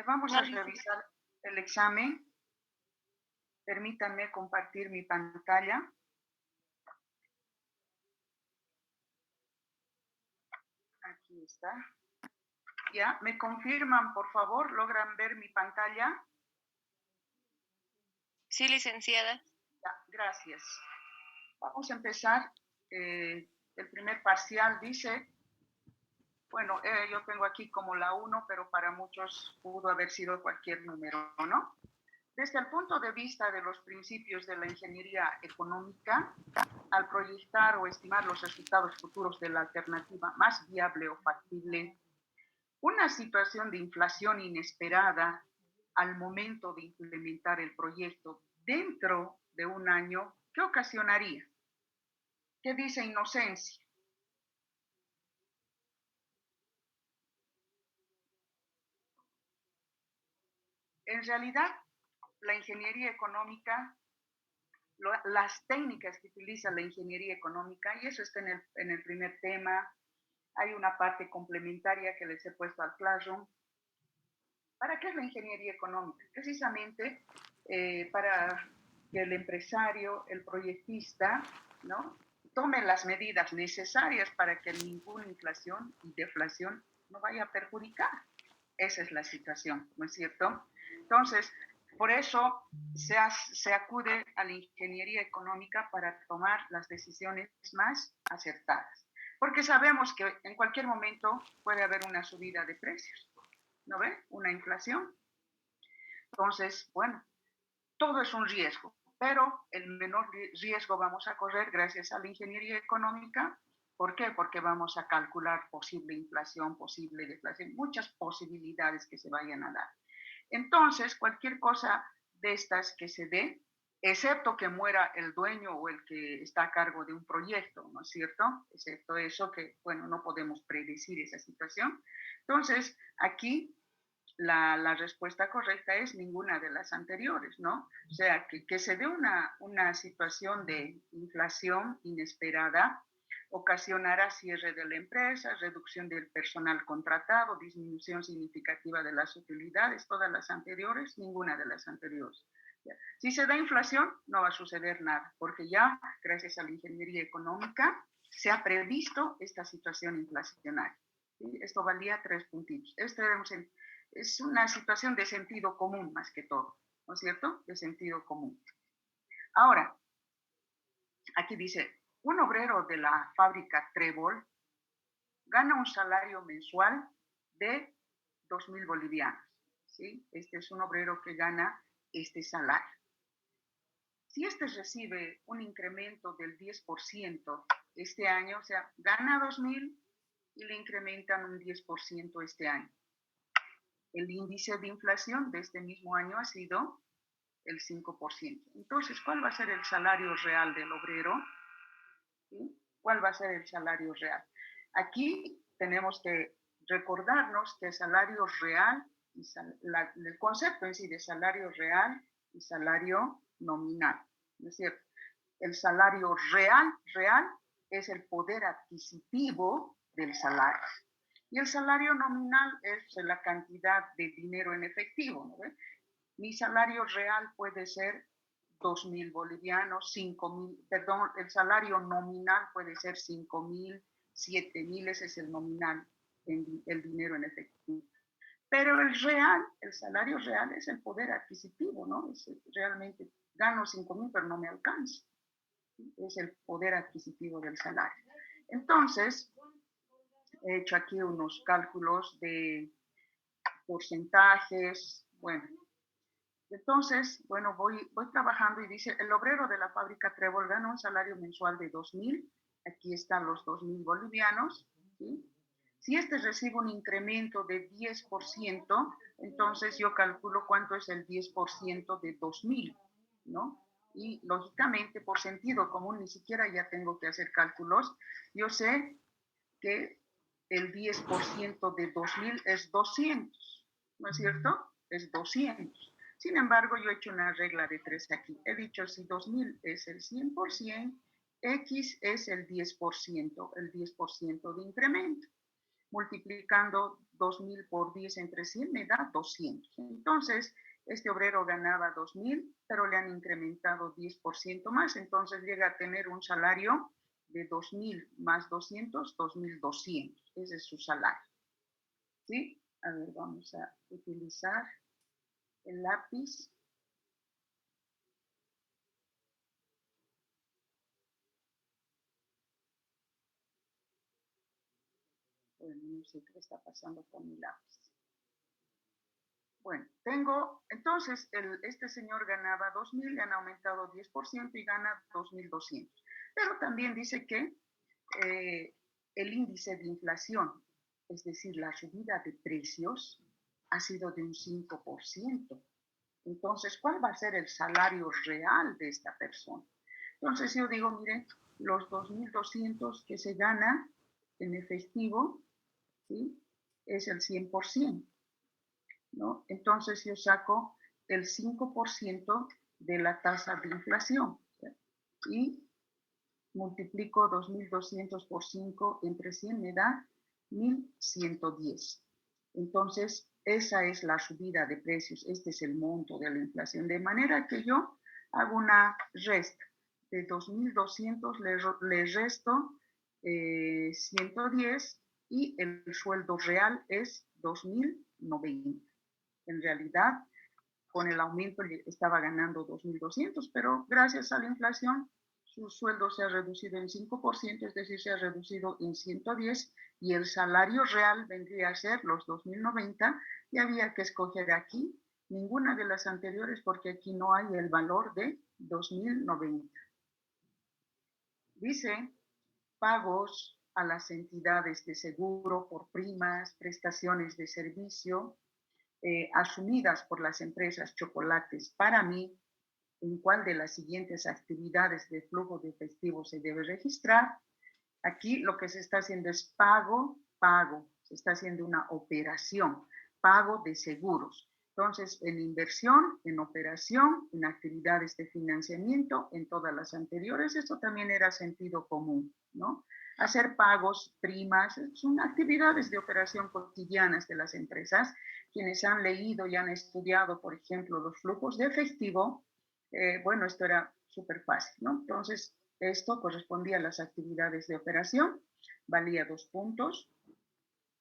Vamos a revisar el examen. Permítanme compartir mi pantalla. Aquí está. ¿Ya? ¿Me confirman, por favor? ¿Logran ver mi pantalla? Sí, licenciada. Ya, gracias. Vamos a empezar. El primer parcial dice, bueno, yo tengo aquí como la 1, pero para muchos pudo haber sido cualquier número, ¿no? Desde el punto de vista de los principios de la ingeniería económica, al proyectar o estimar los resultados futuros de la alternativa más viable o factible, una situación de inflación inesperada al momento de implementar el proyecto dentro de un año, ¿qué ocasionaría? ¿Qué dice Inocencia? En realidad, la ingeniería económica, las técnicas que utiliza la ingeniería económica, y eso está en el primer tema, hay una parte complementaria que les he puesto al Classroom. ¿Para qué es la ingeniería económica? Precisamente para que el empresario, el proyectista, ¿no?, tome las medidas necesarias para que ninguna inflación y deflación no vaya a perjudicar. Esa es la situación, ¿no es cierto? Entonces, por eso se acude a la ingeniería económica para tomar las decisiones más acertadas. Porque sabemos que en cualquier momento puede haber una subida de precios, ¿no ve? Una inflación. Entonces, bueno, todo es un riesgo, pero el menor riesgo vamos a correr gracias a la ingeniería económica. ¿Por qué? Porque vamos a calcular posible inflación, posible deflación, muchas posibilidades que se vayan a dar. Entonces, cualquier cosa de estas que se dé, excepto que muera el dueño o el que está a cargo de un proyecto, ¿no es cierto? Excepto eso que, bueno, no podemos predecir esa situación. Entonces, aquí la respuesta correcta es ninguna de las anteriores, ¿no? O sea, que se dé una situación de inflación inesperada ocasionará cierre de la empresa, reducción del personal contratado, disminución significativa de las utilidades, todas las anteriores, ninguna de las anteriores. Si se da inflación, no va a suceder nada, porque ya, gracias a la ingeniería económica, se ha previsto esta situación inflacionaria. ¿Sí? Esto valía 3 puntitos. Este es una situación de sentido común más que todo, ¿no es cierto? De sentido común. Ahora, aquí dice, un obrero de la fábrica Trébol gana un salario mensual de 2,000 bolivianos, ¿sí? Este es un obrero que gana este salario. Si este recibe un incremento del 10% este año, o sea, gana 2,000 y le incrementan un 10% este año. El índice de inflación de este mismo año ha sido el 5%. Entonces, ¿cuál va a ser el salario real del obrero? ¿Sí? ¿Cuál va a ser el salario real? Aquí tenemos que recordarnos que el salario real, el concepto en sí de salario real y salario nominal, ¿no es cierto? El salario real es el poder adquisitivo del salario. Y el salario nominal es la cantidad de dinero en efectivo, ¿no? Mi salario real puede ser 2,000 bolivianos, 5,000, perdón, el salario nominal puede ser 5,000, 7,000, ese es el nominal, el dinero en efectivo. Pero el salario real es el poder adquisitivo, ¿no? Es realmente gano 5,000, pero no me alcanza. Es el poder adquisitivo del salario. Entonces, he hecho aquí unos cálculos de porcentajes, bueno. Entonces, bueno, voy trabajando y dice, el obrero de la fábrica Trébol gana un salario mensual de 2,000, aquí están los 2,000 bolivianos, ¿sí? Si este recibe un incremento de 10%, entonces yo calculo cuánto es el 10% de 2,000, ¿no? Y lógicamente, por sentido común, ni siquiera ya tengo que hacer cálculos, yo sé que el 10% de 2,000 es 200, ¿no es cierto? Es 200. Sin embargo, yo he hecho una regla de 3 aquí. He dicho, si 2,000 es el 100%, X es el 10% de incremento. Multiplicando 2.000 por 10 entre 100 me da 200. Entonces, este obrero ganaba 2.000, pero le han incrementado 10% más, entonces llega a tener un salario de 2.000 más 200, 2.200. Ese es su salario. ¿Sí? A ver, vamos a utilizar el lápiz. Bueno, no sé qué está pasando con mi lápiz. Bueno, tengo, entonces, este señor ganaba 2.000, le han aumentado 10% y gana 2.200. Pero también dice que el índice de inflación, es decir, la subida de precios, ha sido de un 5%. Entonces, ¿cuál va a ser el salario real de esta persona? Entonces yo digo, mire, los 2.200 que se gana en efectivo, ¿sí? Es el 100%, ¿no? Entonces yo saco el 5% de la tasa de inflación, ¿sí? Y multiplico 2.200 por 5 entre 100 me da 1.110. Entonces, esa es la subida de precios, este es el monto de la inflación, de manera que yo hago una resta de 2.200, le resto 110 y el sueldo real es 2.090. En realidad, con el aumento estaba ganando 2.200, pero gracias a la inflación su sueldo se ha reducido en 5%, es decir, se ha reducido en 110 y el salario real vendría a ser los 2.090 y había que escoger aquí ninguna de las anteriores porque aquí no hay el valor de 2.090. Dice pagos a las entidades de seguro por primas, prestaciones de servicio asumidas por las empresas Chocolates para mí, en cuál de las siguientes actividades de flujo de efectivo se debe registrar. Aquí lo que se está haciendo es pago, se está haciendo una operación, pago de seguros. Entonces, en inversión, en operación, en actividades de financiamiento, en todas las anteriores, esto también era sentido común, ¿no? Hacer pagos, primas, son actividades de operación cotidianas de las empresas. Quienes han leído y han estudiado, por ejemplo, los flujos de efectivo, bueno, esto era súper fácil, ¿no? Entonces, esto correspondía a las actividades de operación, valía 2 puntos.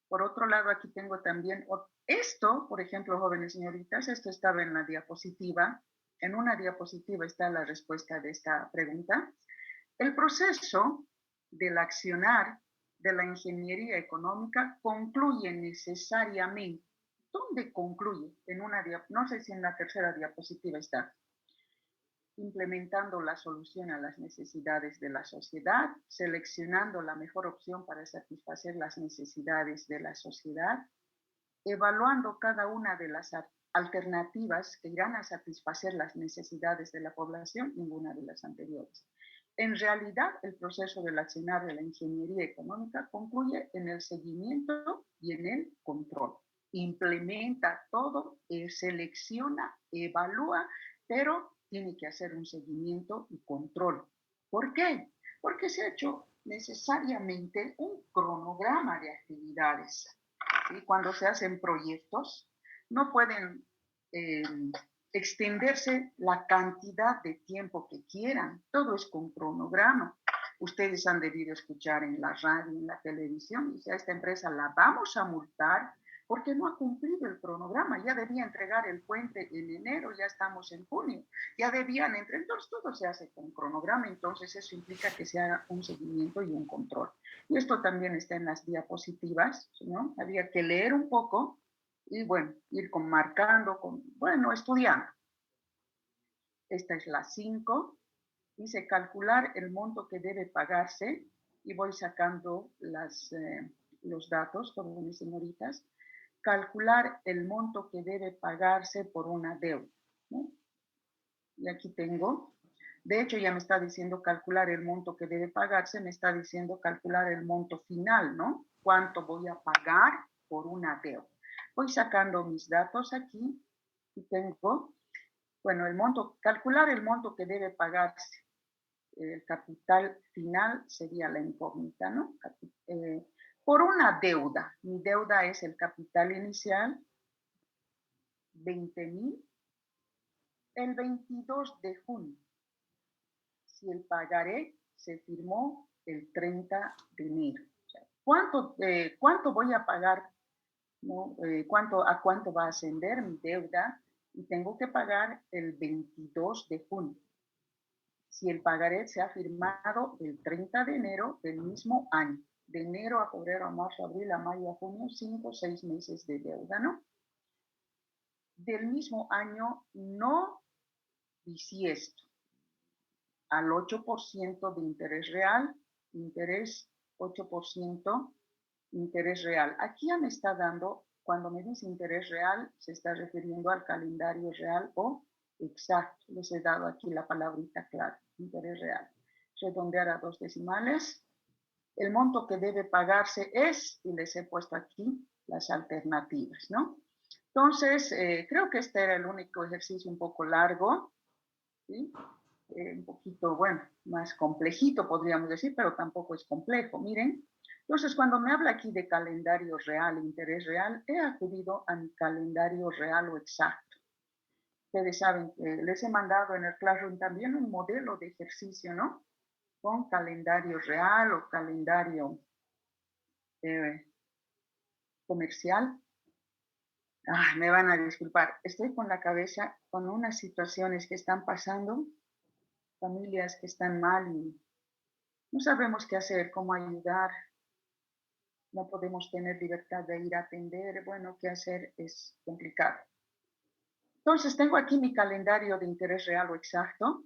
Por otro lado, aquí tengo también esto, por ejemplo, jóvenes señoritas, esto estaba en la diapositiva. En una diapositiva está la respuesta de esta pregunta. El proceso del accionar de la ingeniería económica concluye necesariamente. ¿Dónde concluye? En una no sé si en la tercera diapositiva está. Implementando la solución a las necesidades de la sociedad, seleccionando la mejor opción para satisfacer las necesidades de la sociedad, evaluando cada una de las alternativas que irán a satisfacer las necesidades de la población, ninguna de las anteriores. En realidad, el proceso del accionar de la ingeniería económica concluye en el seguimiento y en el control. Implementa todo, selecciona, evalúa, pero tiene que hacer un seguimiento y control. ¿Por qué? Porque se ha hecho necesariamente un cronograma de actividades. ¿Sí? Cuando se hacen proyectos, no pueden extenderse la cantidad de tiempo que quieran. Todo es con cronograma. Ustedes han debido escuchar en la radio, en la televisión, dice, a esta empresa la vamos a multar porque no ha cumplido el cronograma, ya debía entregar el puente en enero, ya estamos en junio, ya debían entregar, entonces todo se hace con cronograma, entonces eso implica que se haga un seguimiento y un control. Y esto también está en las diapositivas, ¿no? Había que leer un poco y bueno, ir marcando, bueno, estudiando. Esta es la 5, dice calcular el monto que debe pagarse y voy sacando los datos, como mis señoritas. Calcular el monto que debe pagarse por una deuda, ¿no? Y aquí tengo, de hecho ya me está diciendo calcular el monto que debe pagarse, me está diciendo calcular el monto final, ¿no? ¿Cuánto voy a pagar por una deuda? Voy sacando mis datos aquí y tengo, bueno, el monto, calcular el monto que debe pagarse. El capital final sería la incógnita, ¿no? por una deuda. Mi deuda es el capital inicial, 20,000, el 22 de junio. Si el pagaré se firmó el 30 de enero. O sea, ¿cuánto voy a pagar? ¿No? ¿A cuánto va a ascender mi deuda? Y tengo que pagar el 22 de junio. Si el pagaré se ha firmado el 30 de enero del mismo año. De enero a febrero, a marzo, abril, a mayo, a junio, 5 o 6 meses de deuda, ¿no? Del mismo año no bisiesto, al 8% de interés real, interés 8%, interés real. Aquí ya me está dando, cuando me dice interés real, se está refiriendo al calendario real o exacto. Les he dado aquí la palabrita clara, interés real. Redondear a 2 decimales. El monto que debe pagarse es, y les he puesto aquí las alternativas, ¿no? Entonces, creo que este era el único ejercicio un poco largo, ¿sí? Un poquito, bueno, más complejito podríamos decir, pero tampoco es complejo. Miren, entonces cuando me habla aquí de calendario real, interés real, he acudido a mi calendario real o exacto. Ustedes saben que les he mandado en el Classroom también un modelo de ejercicio, ¿no? Con calendario real o calendario comercial. Me van a disculpar, estoy con la cabeza con unas situaciones que están pasando, familias que están mal y no sabemos qué hacer, cómo ayudar, no podemos tener libertad de ir a atender, bueno, qué hacer es complicado. Entonces, tengo aquí mi calendario de interés real o exacto,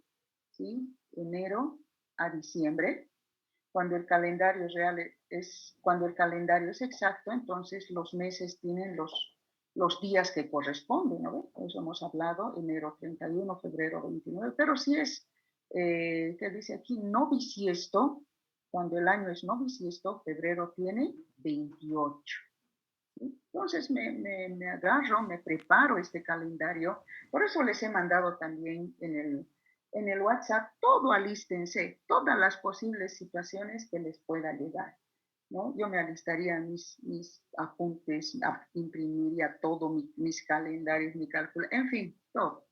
¿sí? Enero a diciembre. Cuando el calendario es exacto, entonces los meses tienen los días que corresponden, ¿no? Por eso hemos hablado, enero 31, febrero 29, pero si es, que dice aquí, no bisiesto, cuando el año es no bisiesto, febrero tiene 28. ¿Sí? Entonces me agarro, me preparo este calendario, por eso les he mandado también en el WhatsApp, todo alístense, todas las posibles situaciones que les pueda llegar, ¿no? Yo me alistaría mis apuntes, imprimiría todo, mis calendarios, mi cálculo, en fin, todo.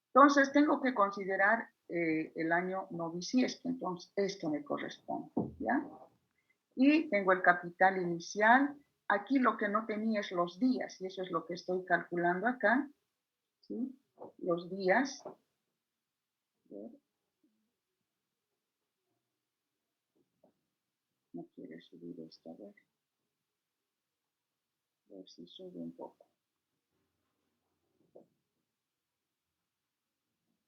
Entonces tengo que considerar el año no bisiesto, entonces esto me corresponde, ¿ya? Y tengo el capital inicial. Aquí lo que no tenía es los días, y eso es lo que estoy calculando acá, ¿sí? Los días. No quiere subir esto, a ver si sube un poco.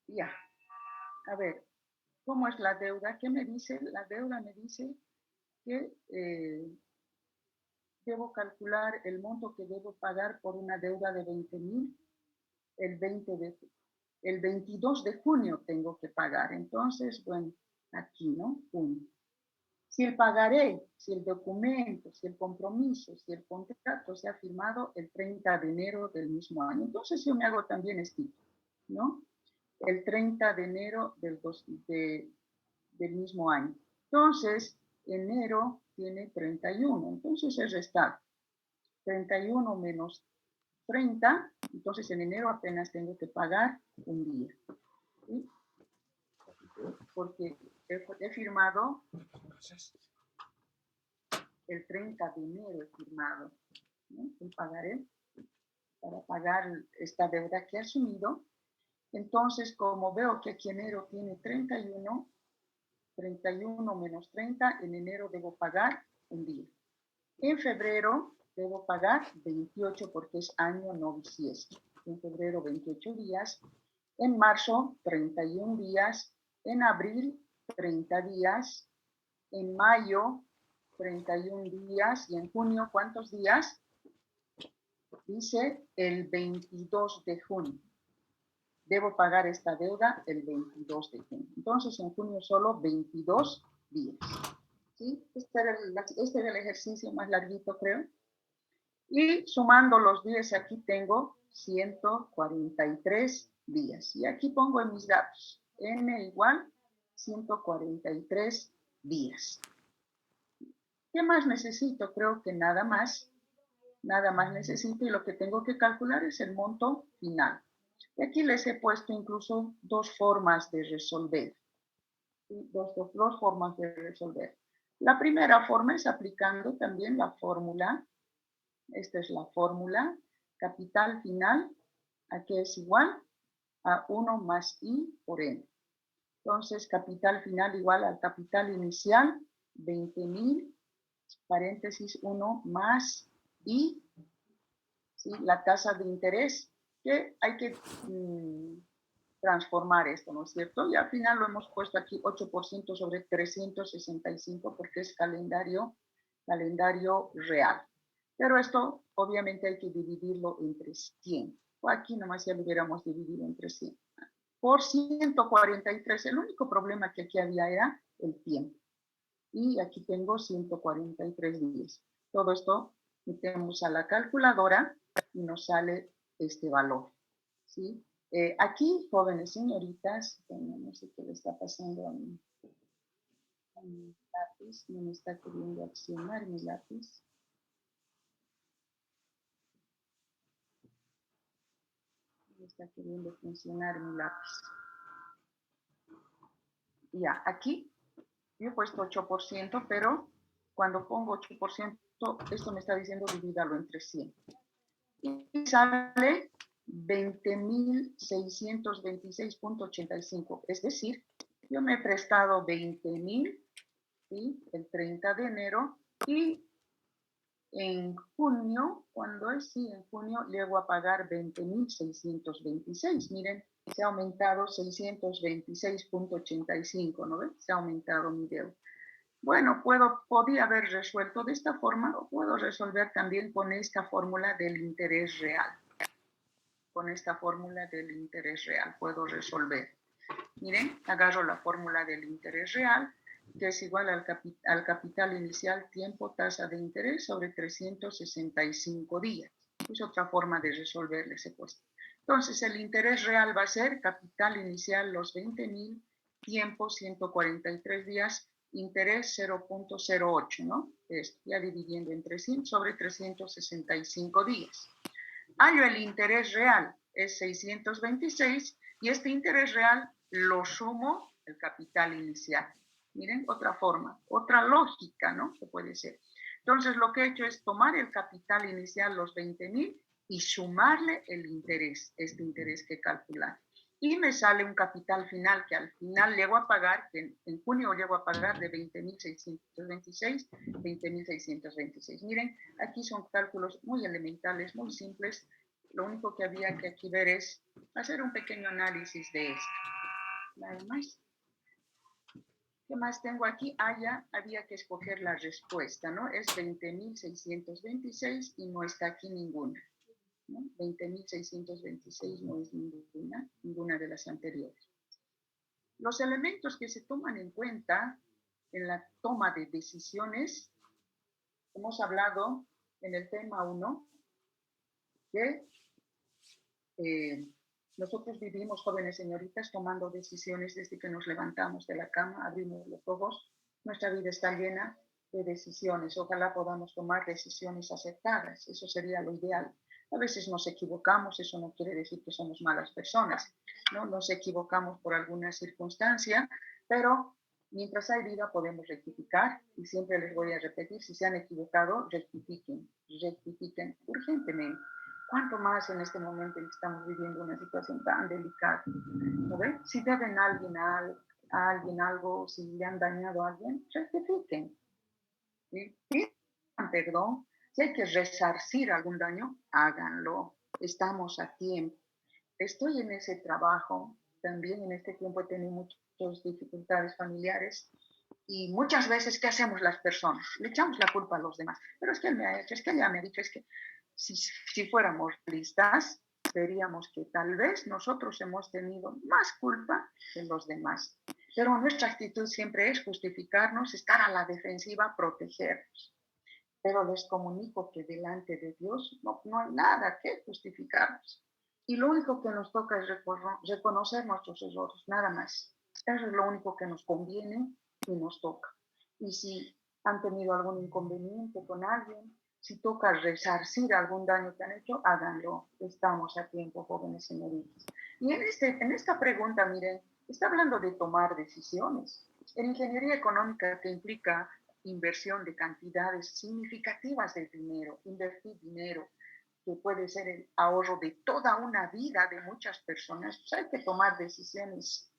Ya, a ver, ¿cómo es la deuda? ¿Qué me dice? La deuda me dice que debo calcular el monto que debo pagar por una deuda de 20,000 el 22 de junio tengo que pagar. Entonces, bueno, aquí, ¿no? Junio. Si el pagaré, si el documento, si el compromiso, si el contrato se ha firmado el 30 de enero del mismo año, entonces yo me hago también esto, ¿no? El 30 de enero del mismo año. Entonces, enero tiene 31, entonces es restar 31 menos 30, entonces en enero apenas tengo que pagar un día, ¿sí? Porque he firmado el 30 de enero, he firmado, ¿no? El pagaré para pagar esta deuda que he asumido. Entonces, como veo que aquí enero tiene 31 menos 30, en enero debo pagar un día. En febrero debo pagar 28 porque es año no bisiesto. En febrero 28 días, en marzo 31 días, en abril 30 días, en mayo 31 días y en junio ¿cuántos días? Dice el 22 de junio. Debo pagar esta deuda el 22 de junio. Entonces en junio solo 22 días. ¿Sí? Este era el ejercicio más larguito, creo. Y sumando los días, aquí tengo 143 días. Y aquí pongo en mis datos, n igual 143 días. ¿Qué más necesito? Creo que nada más necesito y lo que tengo que calcular es el monto final. Y aquí les he puesto incluso dos formas de resolver. ¿Sí? Dos formas de resolver. La primera forma es aplicando también la fórmula. Esta es la fórmula. Capital final, aquí es igual a 1 más I por N. Entonces, capital final igual al capital inicial, 20,000, paréntesis 1 más I, ¿sí? La tasa de interés, que hay que transformar esto, ¿no es cierto? Y al final lo hemos puesto aquí 8% sobre 365 porque es calendario real. Pero esto obviamente hay que dividirlo entre 100. O aquí nomás ya lo hubiéramos dividido entre 100. Por 143, el único problema que aquí había era el tiempo. Y aquí tengo 143 días. Todo esto metemos a la calculadora y nos sale este valor. ¿Sí? Aquí, jóvenes señoritas, no sé qué le está pasando a mi lápiz, no me está queriendo accionar mi lápiz. No está queriendo funcionar mi lápiz. Ya, aquí yo he puesto 8%, pero cuando pongo 8%, esto me está diciendo divídalo entre 100. Y sale 20,626.85. Es decir, yo me he prestado 20,000, ¿sí? El 30 de enero y en junio, cuando es, sí, en junio llego a pagar 20,626. Miren, se ha aumentado 626.85, ¿no ven? Se ha aumentado mi deuda. Bueno, podía haber resuelto de esta forma o puedo resolver también con esta fórmula del interés real. Con esta fórmula del interés real puedo resolver. Miren, agarro la fórmula del interés real, que es igual al capital inicial, tiempo, tasa de interés sobre 365 días. Es otra forma de resolverles ese puesto. Entonces, el interés real va a ser capital inicial los 20,000, tiempo 143 días, interés 0.08, ¿no? Esto, ya dividiendo entre 100 sobre 365 días. Hallo el interés real, es 626, y este interés real lo sumo el capital inicial. Miren, otra forma, otra lógica, ¿no? Que puede ser. Entonces, lo que he hecho es tomar el capital inicial, los 20,000, y sumarle el interés, este interés que calcular. Y me sale un capital final que al final llego a pagar, que en junio llego a pagar de 20,626, 20,626. Miren, aquí son cálculos muy elementales, muy simples. Lo único que había que aquí ver es hacer un pequeño análisis de esto. Nada más. ¿Qué más tengo aquí? Ya había que escoger la respuesta, ¿no? Es 20,626 y no está aquí ninguna, ¿no? 20,626 no es ninguna de las anteriores. Los elementos que se toman en cuenta en la toma de decisiones, hemos hablado en el tema 1 que nosotros vivimos, jóvenes señoritas, tomando decisiones desde que nos levantamos de la cama, abrimos los ojos. Nuestra vida está llena de decisiones. Ojalá podamos tomar decisiones acertadas. Eso sería lo ideal. A veces nos equivocamos, eso no quiere decir que somos malas personas, ¿no? Nos equivocamos por alguna circunstancia, pero mientras hay vida podemos rectificar y siempre les voy a repetir, si se han equivocado, rectifiquen urgentemente. ¿Cuánto más en este momento en que estamos viviendo una situación tan delicada? ¿No ven? Si deben a alguien algo, si le han dañado a alguien, rectifiquen. Pidan perdón. Si hay que resarcir algún daño, háganlo. Estamos a tiempo. Estoy en ese trabajo. También en este tiempo he tenido muchas dificultades familiares. Y muchas veces, ¿qué hacemos las personas? Le echamos la culpa a los demás. Pero es que él me ha hecho, es que ella me ha dicho, es que si fuéramos listas, veríamos que tal vez nosotros hemos tenido más culpa que los demás. Pero nuestra actitud siempre es justificarnos, estar a la defensiva, protegernos. Pero les comunico que delante de Dios no hay nada que justificarnos. Y lo único que nos toca es reconocer nuestros errores, nada más. Eso es lo único que nos conviene y nos toca. Y si han tenido algún inconveniente con alguien. Si toca resarcir algún daño que han hecho, háganlo. Estamos a tiempo, jóvenes señoritas. Y en esta pregunta, miren, está hablando de tomar decisiones. En ingeniería económica, que implica inversión de cantidades significativas de dinero, invertir dinero, que puede ser el ahorro de toda una vida de muchas personas, pues hay que tomar decisiones,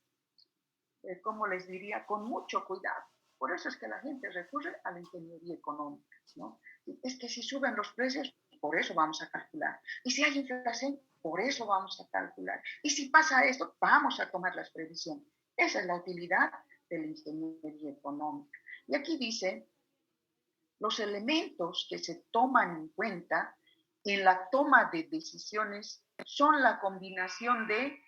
como les diría, con mucho cuidado. Por eso es que la gente recurre a la ingeniería económica, ¿no? Es que si suben los precios, por eso vamos a calcular. Y si hay inflación, por eso vamos a calcular. Y si pasa esto, vamos a tomar las previsiones. Esa es la utilidad de la ingeniería económica. Y aquí dice, los elementos que se toman en cuenta en la toma de decisiones son la combinación de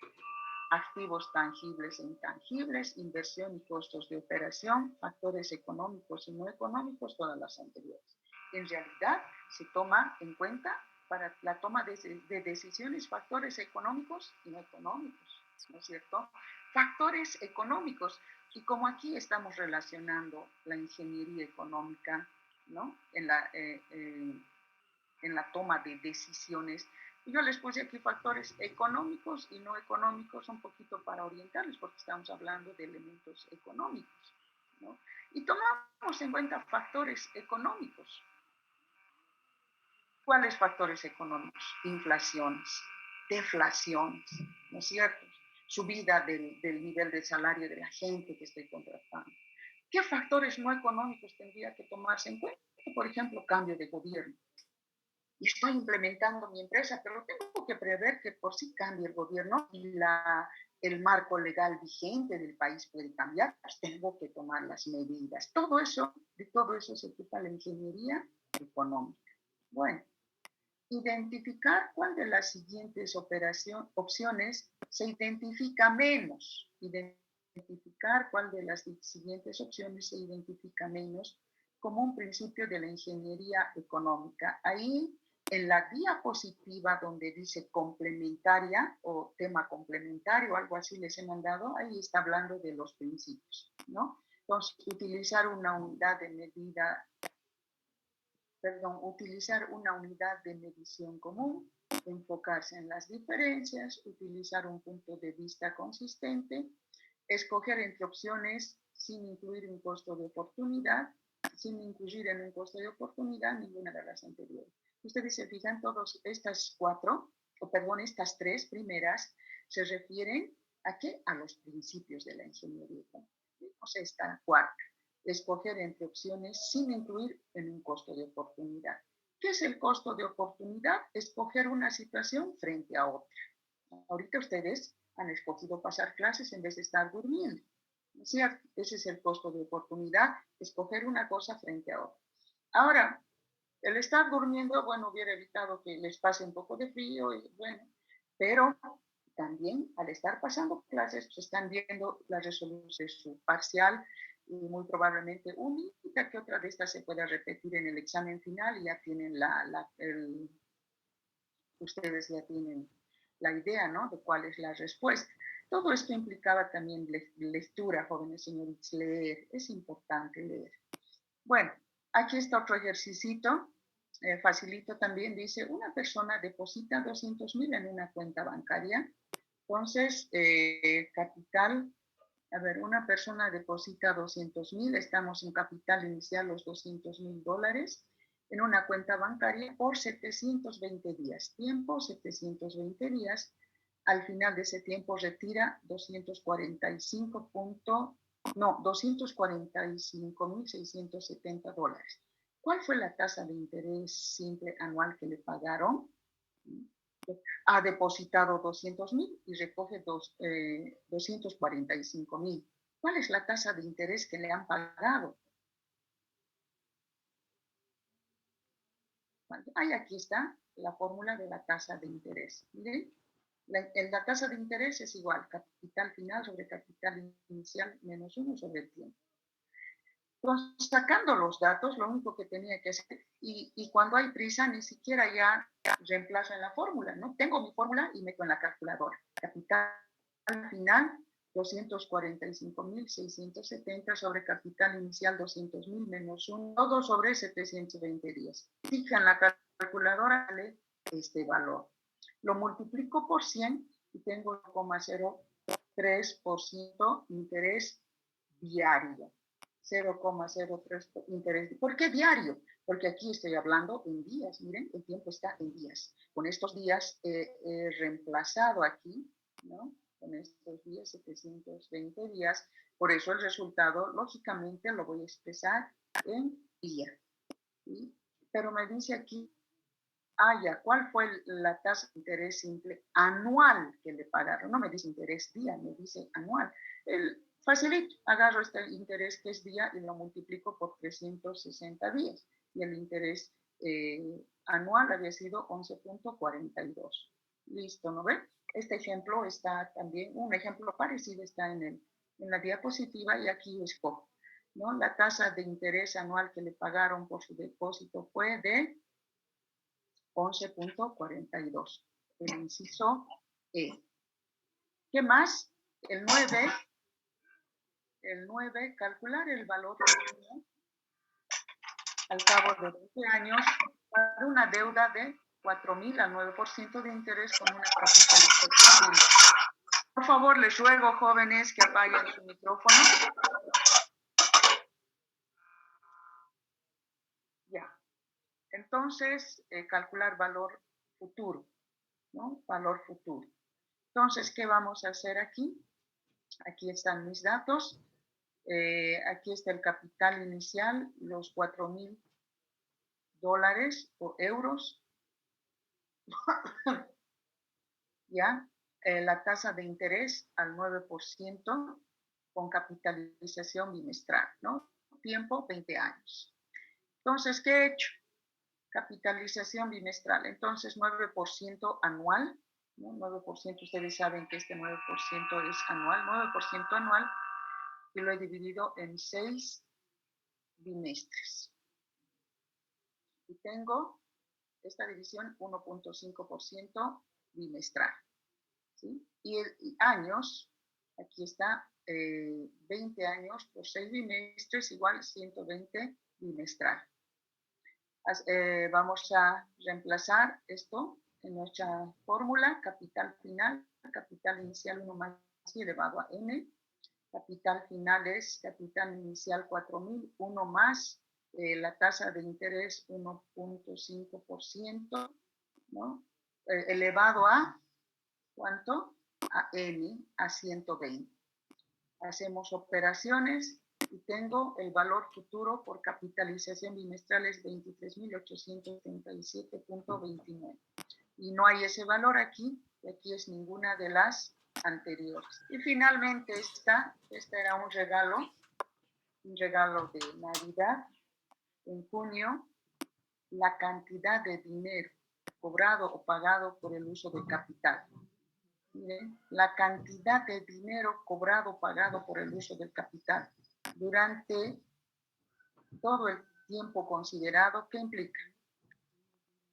activos tangibles e intangibles, inversión y costos de operación, factores económicos y no económicos, todas las anteriores. En realidad, se toma en cuenta para la toma de decisiones factores económicos y no económicos, ¿no es cierto? Factores económicos, y como aquí estamos relacionando la ingeniería económica, ¿no? En la toma de decisiones. Yo les puse aquí factores económicos y no económicos un poquito para orientarles, porque estamos hablando de elementos económicos, ¿no? Y tomamos en cuenta factores económicos. ¿Cuáles factores económicos? Inflaciones, deflaciones, ¿no es cierto? Subida del nivel de salario de la gente que estoy contratando. ¿Qué factores no económicos tendría que tomarse en cuenta? Por ejemplo, cambio de gobierno. Y estoy implementando mi empresa, pero tengo que prever que por si cambie el gobierno y el marco legal vigente del país puede cambiar, pues tengo que tomar las medidas. De todo eso se ocupa la ingeniería económica. Bueno, identificar cuál de las siguientes opciones se identifica menos. Identificar cuál de las siguientes opciones se identifica menos como un principio de la ingeniería económica. Ahí, en la diapositiva donde dice complementaria o tema complementario, algo así les he mandado, ahí está hablando de los principios, ¿no? Entonces, utilizar una unidad de medición común, enfocarse en las diferencias, utilizar un punto de vista consistente, escoger entre opciones sin incluir un costo de oportunidad, sin incluir en un costo de oportunidad ninguna de las anteriores. Ustedes se fijan, todas estas estas tres primeras se refieren ¿a qué? A los principios de la ingeniería. O sea, esta cuarta, escoger entre opciones sin incluir en un costo de oportunidad. ¿Qué es el costo de oportunidad? Escoger una situación frente a otra. Ahorita ustedes han escogido pasar clases en vez de estar durmiendo, ¿no es cierto? Ese es el costo de oportunidad, escoger una cosa frente a otra. Ahora, el estar durmiendo, bueno, hubiera evitado que les pase un poco de frío, y bueno, pero también al estar pasando clases, pues están viendo la resolución de su parcial y muy probablemente única que otra de estas se pueda repetir en el examen final y ya tienen ustedes ya tienen la idea, ¿no? De cuál es la respuesta. Todo esto implicaba también lectura, jóvenes señoritas, leer. Es importante leer. Bueno, aquí está otro ejercicio, facilito también. Dice, una persona deposita 200,000 en una cuenta bancaria. Entonces, capital, a ver, una persona deposita 200,000, estamos en capital inicial los $200,000 en una cuenta bancaria por 720 días. Tiempo, 720 días. Al final de ese tiempo retira 245,670 dólares. ¿Cuál fue la tasa de interés simple anual que le pagaron? Ha depositado 200,000 y recoge 245,000. ¿Cuál es la tasa de interés que le han pagado? Ahí aquí está la fórmula de la tasa de interés. Miren, la tasa de interés es igual, capital final sobre capital inicial menos 1 sobre el tiempo. Entonces, sacando los datos, lo único que tenía que hacer, y cuando hay prisa, ni siquiera ya reemplazo en la fórmula, ¿no? Tengo mi fórmula y meto en la calculadora. Capital final 245.670 sobre capital inicial 200.000 menos 1, todo sobre 720 días. Fija en la calculadora este valor. Lo multiplico por 100 y tengo 0,03% interés diario. 0,03 interés. ¿Por qué diario? Porque aquí estoy hablando en días. Miren, el tiempo está en días. Con estos días he reemplazado aquí, ¿no? Con estos días, 720 días. Por eso el resultado, lógicamente, lo voy a expresar en día. ¿Sí? Pero me dice aquí, ya, ¿cuál fue la tasa de interés simple anual que le pagaron? No me dice interés día, me dice anual. Facilito, agarro este interés que es día y lo multiplico por 360 días. Y el interés anual había sido 11.42. Listo, ¿no ven? Este ejemplo está también, un ejemplo parecido está en la diapositiva y aquí escojo, ¿no? La tasa de interés anual que le pagaron por su depósito fue de 11.42. El inciso E. ¿Qué más? El 9, calcular el valor al cabo de 20 años para una deuda de 4.000 al 9% de interés con una capitalización. Por favor, les ruego, jóvenes, que apaguen su micrófono. Ya. Entonces, calcular valor futuro, ¿no? Valor futuro. Entonces, ¿qué vamos a hacer aquí? Aquí están mis datos. Aquí está el capital inicial, los $4.000 o euros. ¿Ya? La tasa de interés al 9% con capitalización bimestral, ¿no? Tiempo, 20 años. Entonces, ¿qué he hecho? Capitalización bimestral. Entonces, 9% anual, ¿no? 9%, ustedes saben que este 9% es anual, 9% anual, y lo he dividido en 6 bimestres. Y tengo esta división 1.5% bimestral. ¿Sí? Y años, aquí está 20 años por 6 bimestres igual 120 bimestral. Vamos a reemplazar esto en nuestra fórmula, capital final, capital inicial 1 más i elevado a n, capital final es capital inicial 4.000, 1 más la tasa de interés 1.5%, ¿no? Elevado a, ¿cuánto? A n, a 120. Hacemos operaciones y tengo el valor futuro por capitalización bimestral es 23.877.29. Y no hay ese valor aquí, y aquí es ninguna de las anteriores. Y finalmente este era un regalo de Navidad. En junio, la cantidad de dinero cobrado o pagado por el uso de capital. Miren, la cantidad de dinero cobrado o pagado por el uso del capital durante todo el tiempo considerado, ¿qué implica?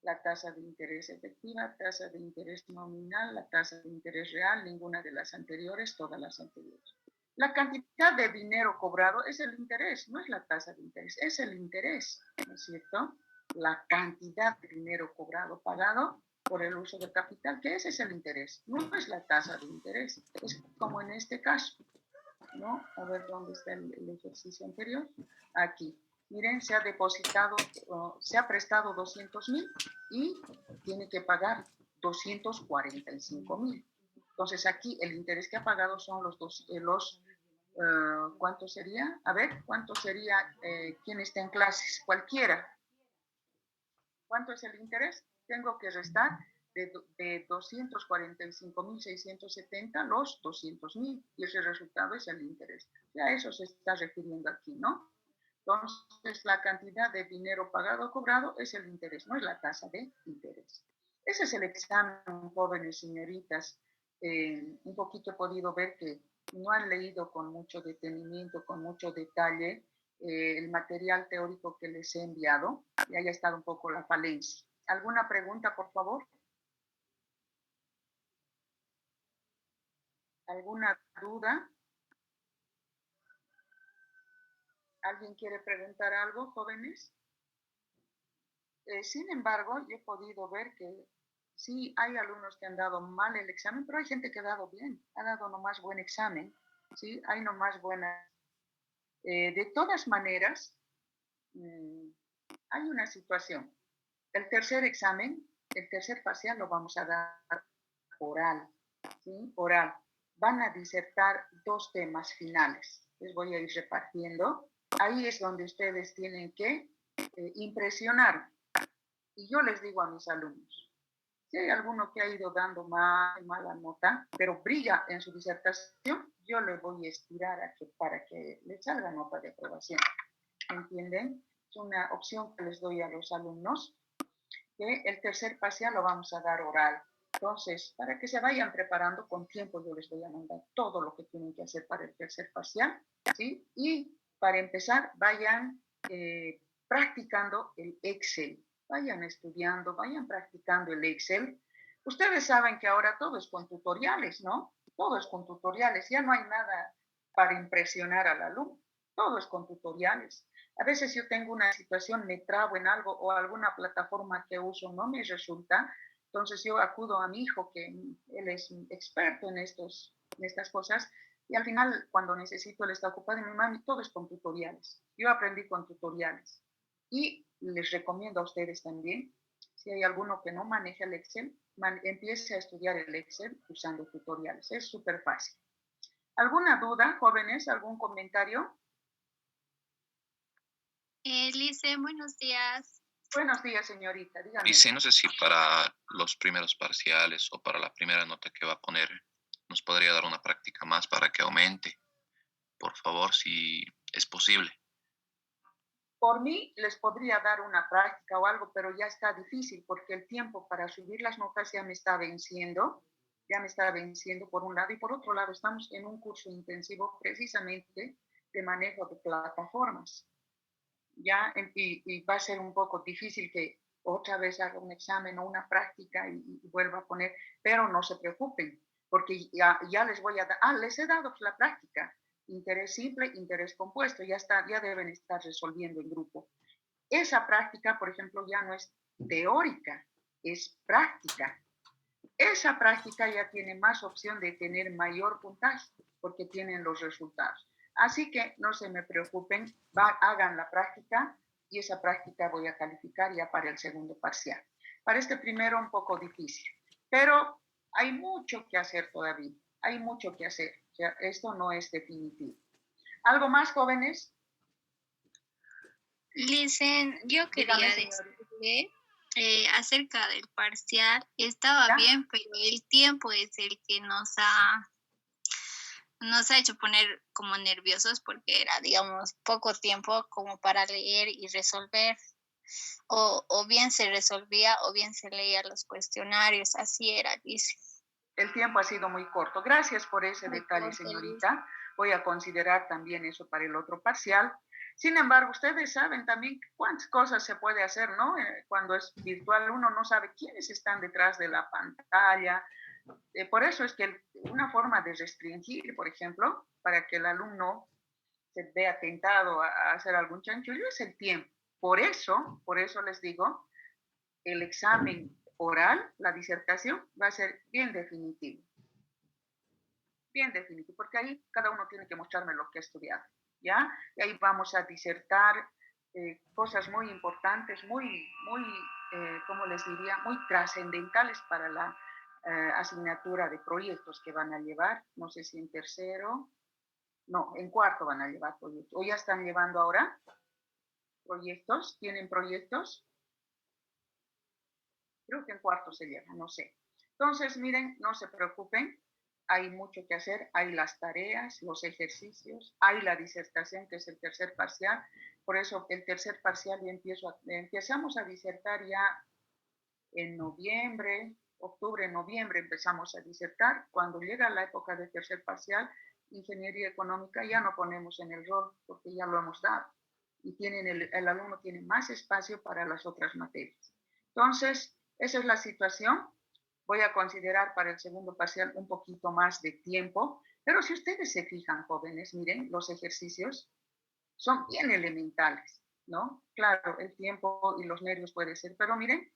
La tasa de interés efectiva, tasa de interés nominal, la tasa de interés real, ninguna de las anteriores, todas las anteriores. La cantidad de dinero cobrado es el interés, no es la tasa de interés, es el interés, ¿no es cierto? La cantidad de dinero cobrado, pagado por el uso de capital, que ese es el interés, no es la tasa de interés, es como en este caso, ¿no? A ver dónde está el ejercicio anterior, aquí. Miren, se ha depositado, se ha prestado 200.000 y tiene que pagar 245.000. Entonces aquí el interés que ha pagado son ¿cuánto sería? A ver, ¿cuánto sería quien está en clases? Cualquiera. ¿Cuánto es el interés? Tengo que restar de 245.670 los 200.000 y ese resultado es el interés. Ya a eso se está refiriendo aquí, ¿no? Entonces, la cantidad de dinero pagado o cobrado es el interés, no es la tasa de interés. Ese es el examen, jóvenes señoritas. Un poquito he podido ver que no han leído con mucho detenimiento, con mucho detalle el material teórico que les he enviado y haya estado un poco la falencia. ¿Alguna pregunta, por favor? ¿Alguna duda? ¿Alguien quiere preguntar algo, jóvenes? Sin embargo, yo he podido ver que sí hay alumnos que han dado mal el examen, pero hay gente que ha dado bien, ha dado nomás buen examen, ¿sí? Hay nomás buenas. De todas maneras, hay una situación. El tercer examen, el tercer parcial lo vamos a dar oral, ¿sí? Oral. Van a disertar 2 temas finales. Les voy a ir repartiendo. Ahí es donde ustedes tienen que impresionar. Y yo les digo a mis alumnos, si hay alguno que ha ido dando mala nota, pero brilla en su disertación, yo le voy a estirar para que le salga nota de aprobación. ¿Entienden? Es una opción que les doy a los alumnos, que el tercer parcial lo vamos a dar oral. Entonces, para que se vayan preparando con tiempo, yo les voy a mandar todo lo que tienen que hacer para el tercer parcial, ¿sí? Y para empezar, vayan practicando el Excel. Vayan estudiando, vayan practicando el Excel. Ustedes saben que ahora todo es con tutoriales, ¿no? Todo es con tutoriales. Ya no hay nada para impresionar al alumno. Todo es con tutoriales. A veces yo tengo una situación, me trabo en algo o alguna plataforma que uso no me resulta, entonces yo acudo a mi hijo, que él es experto en estas cosas, y al final cuando necesito, él está ocupado, y mi mami, todo es con tutoriales. Yo aprendí con tutoriales. Y les recomiendo a ustedes también, si hay alguno que no maneja el Excel, empiece a estudiar el Excel usando tutoriales. Es súper fácil. ¿Alguna duda, jóvenes? ¿Algún comentario? Lice, buenos días. Buenos días, señorita. Dígame. Dice, no sé si para los primeros parciales o para la primera nota que va a poner, nos podría dar una práctica más para que aumente, por favor, si es posible. Por mí les podría dar una práctica o algo, pero ya está difícil porque el tiempo para subir las notas ya me está venciendo por un lado, y por otro lado estamos en un curso intensivo precisamente de manejo de plataformas. Ya, y va a ser un poco difícil que otra vez haga un examen o una práctica y vuelva a poner, pero no se preocupen, porque ya les voy a dar, les he dado la práctica, interés simple, interés compuesto, ya deben estar resolviendo en grupo. Esa práctica, por ejemplo, ya no es teórica, es práctica. Esa práctica ya tiene más opción de tener mayor puntaje porque tienen los resultados. Así que no se me preocupen, hagan la práctica y esa práctica voy a calificar ya para el segundo parcial. Para este primero un poco difícil, pero hay mucho que hacer todavía, hay mucho que hacer. O sea, esto no es definitivo. ¿Algo más, jóvenes? Lice, yo Dígame, quería señorita. decirle acerca del parcial. Estaba ¿Ya? bien, pero el tiempo es el que nos ha hecho poner como nerviosos porque era, digamos, poco tiempo como para leer y resolver. O bien se resolvía o bien se leía los cuestionarios. Así era, dice. El tiempo ha sido muy corto. Gracias por ese Muy detalle, corto, Lice. señorita. Voy a considerar también eso para el otro parcial. Sin embargo, ustedes saben también cuántas cosas se puede hacer, ¿no? Cuando es virtual, uno no sabe quiénes están detrás de la pantalla. Por eso es que una forma de restringir, por ejemplo, para que el alumno se vea tentado a hacer algún chanchullo, es el tiempo. Por eso les digo, el examen oral, la disertación, va a ser bien definitivo, porque ahí cada uno tiene que mostrarme lo que ha estudiado, ¿ya? Y ahí vamos a disertar cosas muy importantes, ¿cómo les diría? Muy trascendentales para la asignatura de proyectos que van a llevar, no sé si en tercero, no, en cuarto van a llevar proyectos, o ya están llevando ahora proyectos, ¿tienen proyectos? Creo que en cuarto se lleva, no sé. Entonces, miren, no se preocupen, hay mucho que hacer, hay las tareas, los ejercicios, hay la disertación, que es el tercer parcial. Por eso el tercer parcial empezamos a disertar ya en noviembre, octubre, noviembre empezamos a disertar. Cuando llega la época de tercer parcial, ingeniería económica, ya no ponemos en el rol porque ya lo hemos dado. Y el alumno tiene más espacio para las otras materias. Entonces, esa es la situación. Voy a considerar para el segundo parcial un poquito más de tiempo, pero si ustedes se fijan, jóvenes, miren los ejercicios, son bien elementales, ¿no? Claro, el tiempo y los nervios puede ser, pero miren,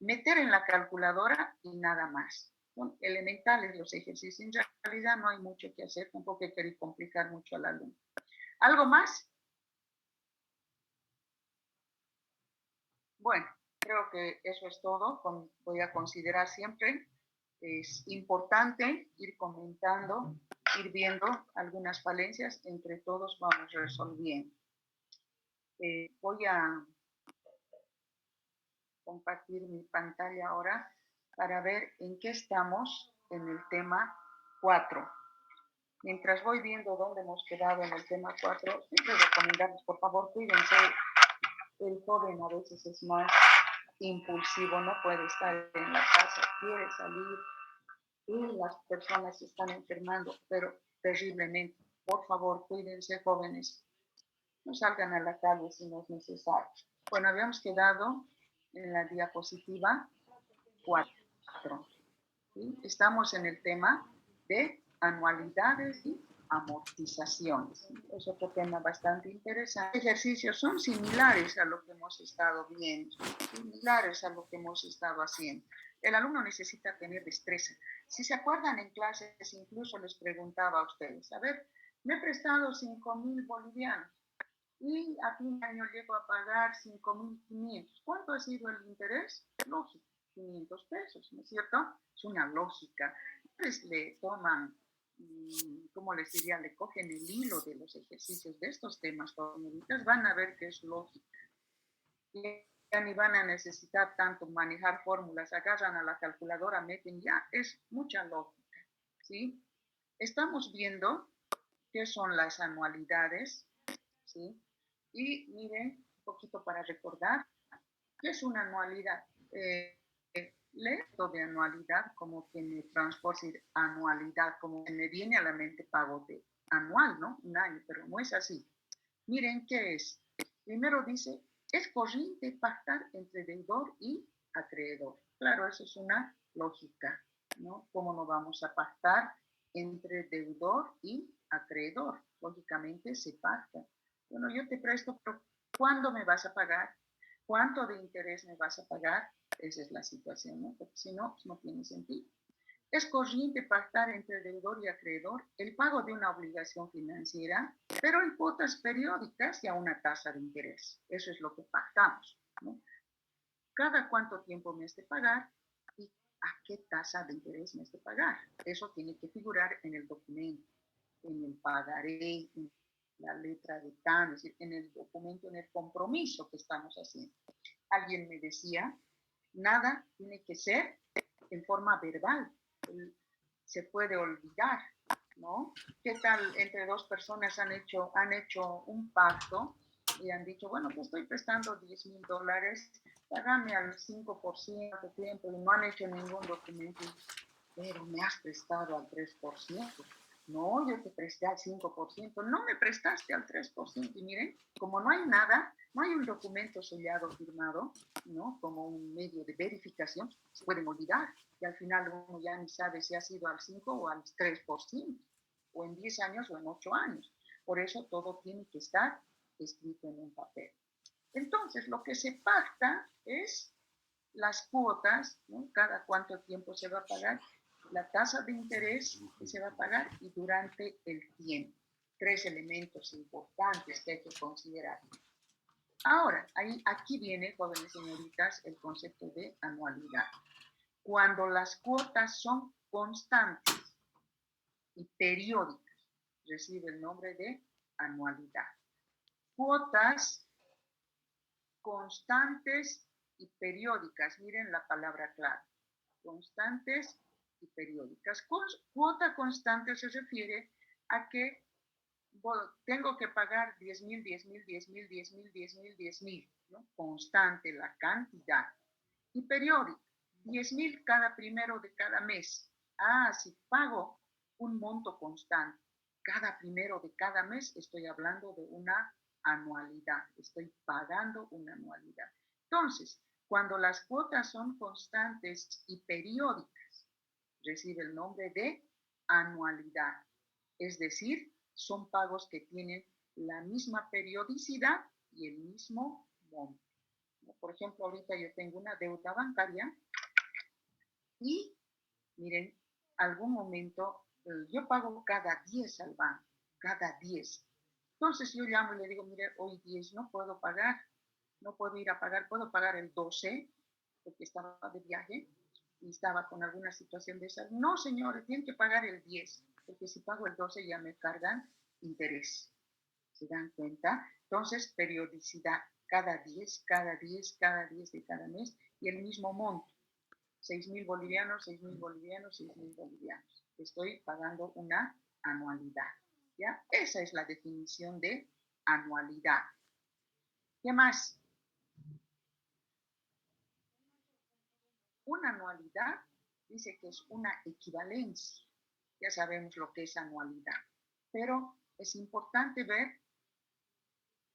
meter en la calculadora y nada más. Son elementales los ejercicios. En realidad no hay mucho que hacer, tampoco hay que complicar mucho al alumno. ¿Algo más? Bueno, creo que eso es todo. Voy a considerar siempre, es importante ir comentando, ir viendo algunas falencias, entre todos vamos resolviendo. Voy a compartir mi pantalla ahora para ver en qué estamos en el tema 4. Mientras voy viendo dónde hemos quedado en el tema 4, siempre recomendarles, por favor, cuídense. El joven a veces es más impulsivo, no puede estar en la casa, quiere salir y las personas se están enfermando, pero terriblemente. Por favor, cuídense, jóvenes. No salgan a la calle si no es necesario. Bueno, habíamos quedado en la diapositiva 4. ¿Sí? Estamos en el tema de anualidades y amortizaciones. Es otro tema bastante interesante. Los ejercicios son similares a lo que hemos estado viendo, similares a lo que hemos estado haciendo. El alumno necesita tener destreza. Si se acuerdan en clases, incluso les preguntaba a ustedes, a ver, me he prestado 5.000 bolivianos y a fin de año llego a pagar 5.500. ¿Cuánto ha sido el interés? Lógico, 500 pesos, ¿no es cierto? Es una lógica. Entonces le toman, ¿cómo les diría? Le cogen el hilo de los ejercicios de estos temas, señoritas, van a ver que es lógica. Ya ni van a necesitar tanto manejar fórmulas, agarran a la calculadora, meten ya, es mucha lógica, ¿sí? Estamos viendo qué son las anualidades, ¿sí? Y miren, un poquito para recordar, ¿qué es una anualidad? Esto de anualidad, como que me transporte anualidad, como que me viene a la mente pago de anual, ¿no? Un año, pero no es así. Miren, ¿qué es? Primero dice, es corriente pactar entre deudor y acreedor. Claro, eso es una lógica, ¿no? ¿Cómo no vamos a pactar entre deudor y acreedor? Lógicamente se pacta. Bueno, yo te presto, pero ¿cuándo me vas a pagar? ¿Cuánto de interés me vas a pagar? Esa es la situación, ¿no? Porque si no, pues no tiene sentido. Es corriente pactar entre deudor y acreedor el pago de una obligación financiera, pero en cuotas periódicas y a una tasa de interés. Eso es lo que pactamos, ¿no? Cada cuánto tiempo me has de pagar y a qué tasa de interés me has de pagar. Eso tiene que figurar en el documento, en el pagaré, en la letra de cambio, es decir, en el documento, en el compromiso que estamos haciendo. Alguien me decía, nada tiene que ser en forma verbal, se puede olvidar, ¿no? ¿Qué tal entre dos personas han hecho un pacto y han dicho, bueno, te estoy prestando $10,000, págame al 5% de tiempo, y no han hecho ningún documento, pero me has prestado al 3%. No, yo te presté al 5%, no me prestaste al 3%. Y miren, como no hay nada, no hay un documento sellado, firmado, ¿no? Como un medio de verificación, se pueden olvidar. Y al final uno ya ni sabe si ha sido al 5 o al 3%, o en 10 años o en 8 años. Por eso todo tiene que estar escrito en un papel. Entonces, lo que se pacta es las cuotas, ¿no? Cada cuánto tiempo se va a pagar, la tasa de interés que se va a pagar y durante el tiempo. 3 elementos importantes que hay que considerar. Ahora, aquí viene, jóvenes señoritas, el concepto de anualidad. Cuando las cuotas son constantes y periódicas, recibe el nombre de anualidad. Cuotas constantes y periódicas, miren la palabra clave, constantes y periódicas. Cuota constante se refiere a que tengo que pagar 10,000, 10,000, 10,000, 10,000, 10,000, 10,000, ¿no? Constante la cantidad. Y periódica, 10,000 cada primero de cada mes. Si pago un monto constante cada primero de cada mes, estoy hablando de una anualidad, estoy pagando una anualidad. Entonces, cuando las cuotas son constantes y periódicas, recibe el nombre de anualidad. Es decir, son pagos que tienen la misma periodicidad y el mismo monto. Por ejemplo, ahorita yo tengo una deuda bancaria y, miren, algún momento yo pago cada 10 al banco, cada 10. Entonces yo llamo y le digo, mire, hoy 10 no puedo pagar, no puedo ir a pagar, puedo pagar el 12 porque estaba de viaje y estaba con alguna situación de esa. No, señores, tienen que pagar el 10, porque si pago el 12 ya me cargan interés. ¿Se dan cuenta? Entonces, periodicidad, cada 10, cada 10, cada 10 de cada mes y el mismo monto. 6.000 bolivianos, 6.000 bolivianos, 6.000 bolivianos. Estoy pagando una anualidad. ¿Ya? Esa es la definición de anualidad. ¿Qué más? Una anualidad dice que es una equivalencia. Ya sabemos lo que es anualidad. Pero es importante ver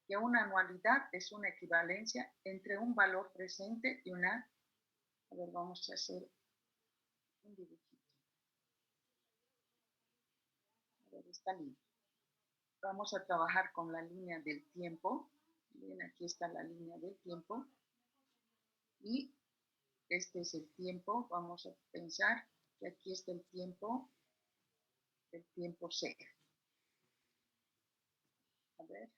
que una anualidad es una equivalencia entre un valor presente y una... A ver, vamos a hacer un dibujito. A ver, esta línea. Vamos a trabajar con la línea del tiempo. Bien, aquí está la línea del tiempo. Y este es el tiempo. Vamos a pensar que aquí está el tiempo cero. A ver.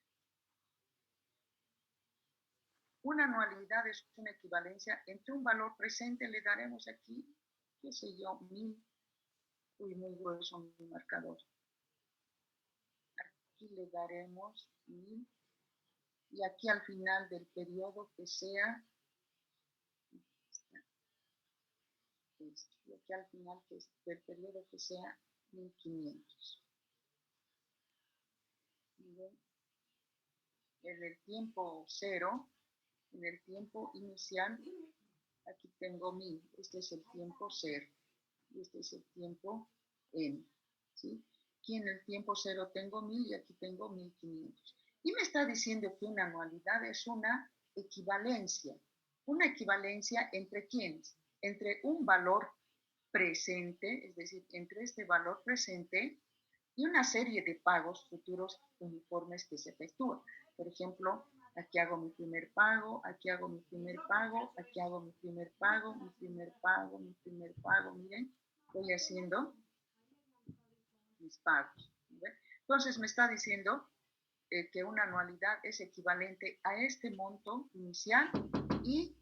Una anualidad es una equivalencia entre un valor presente, le daremos aquí, qué sé yo, 1000. Uy, muy grueso mi marcador. Aquí le daremos 1000. Y aquí al final del periodo que sea, y aquí al final del periodo que sea 1500. Miren, en el tiempo cero, en el tiempo inicial, aquí tengo 1000. Este es el tiempo cero. Y este es el tiempo n. ¿Sí? Aquí en el tiempo cero tengo 1000 y aquí tengo 1500. Y me está diciendo que una anualidad es una equivalencia. ¿Una equivalencia entre quiénes? Entre un valor presente, es decir, entre este valor presente y una serie de pagos futuros uniformes que se efectúan. Por ejemplo, aquí hago mi primer pago, aquí hago mi primer pago, aquí hago mi primer pago, mi primer pago, mi primer pago. Miren, voy haciendo mis pagos. ¿Ve? Entonces me está diciendo que una anualidad es equivalente a este monto inicial y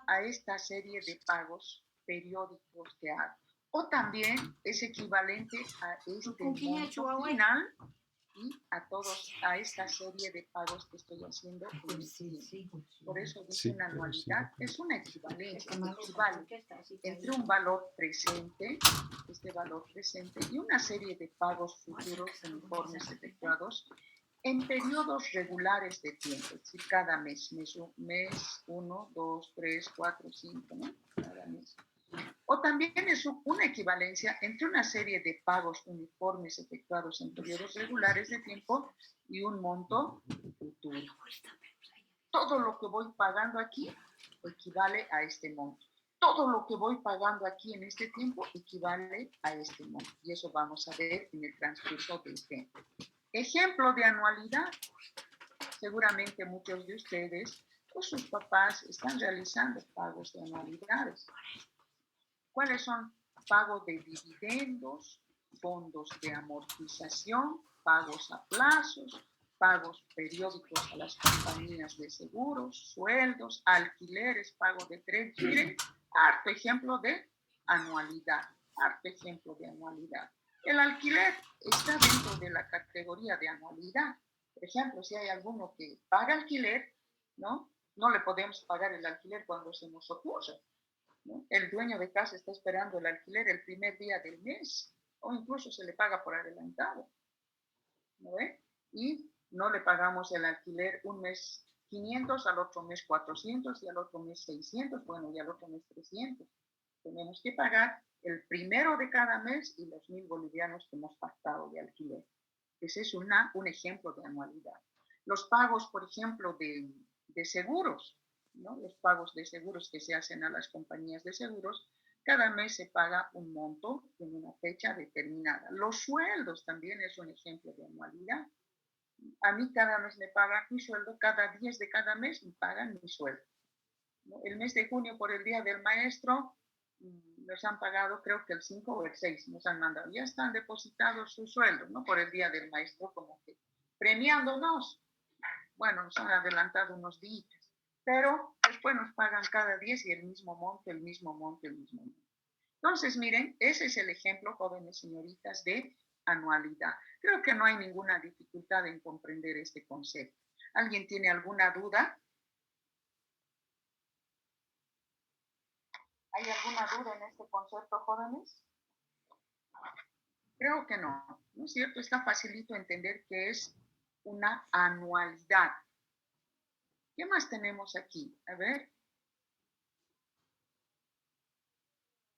a esta serie de pagos periódicos que hago. O también es equivalente a este monto final y a esta serie de pagos que estoy haciendo en el tiempo. Por eso dice una anualidad, es una equivalencia, equivale entre un valor presente, este valor presente, y una serie de pagos futuros uniformes efectuados en periodos regulares de tiempo, es decir, cada mes 1, 2, 3, 4, 5, ¿no? Cada mes. O también es una equivalencia entre una serie de pagos uniformes efectuados en periodos regulares de tiempo y un monto futuro. Todo lo que voy pagando aquí equivale a este monto. Todo lo que voy pagando aquí en este tiempo equivale a este monto. Y eso vamos a ver en el transcurso del tiempo. Ejemplo de anualidad. Seguramente muchos de ustedes o sus papás están realizando pagos de anualidades. ¿Cuáles son? Pago de dividendos, fondos de amortización, pagos a plazos, pagos periódicos a las compañías de seguros, sueldos, alquileres, pago de crédito. Miren, harto ejemplo de anualidad, harto ejemplo de anualidad. El alquiler está dentro de la categoría de anualidad. Por ejemplo, si hay alguno que paga alquiler, ¿no? No le podemos pagar el alquiler cuando se nos ocurre, ¿no? El dueño de casa está esperando el alquiler el primer día del mes o incluso se le paga por adelantado, ¿no ve? Y no le pagamos el alquiler un mes 500, al otro mes 400 y al otro mes 600, bueno, y al otro mes 300. Tenemos que pagar el primero de cada mes y los 1000 bolivianos que hemos pactado de alquiler. Ese es un ejemplo de anualidad. Los pagos, por ejemplo, de seguros, ¿no? Los pagos de seguros que se hacen a las compañías de seguros, cada mes se paga un monto en una fecha determinada. Los sueldos también es un ejemplo de anualidad. A mí cada mes me pagan mi sueldo, cada 10 de cada mes me pagan mi sueldo, ¿no? El mes de junio, por el Día del Maestro, nos han pagado, creo que el 5 o el 6, nos han mandado. Ya están depositados sus sueldos, ¿no? Por el Día del Maestro, como que premiándonos. Bueno, nos han adelantado unos días, pero después nos pagan cada 10 y el mismo monto, el mismo monto, el mismo monto. Entonces, miren, ese es el ejemplo, jóvenes señoritas, de anualidad. Creo que no hay ninguna dificultad en comprender este concepto. ¿Alguien tiene alguna duda? ¿Hay alguna duda en este concepto, jóvenes? Creo que no. ¿No es cierto? Está facilito entender que es una anualidad. ¿Qué más tenemos aquí? A ver.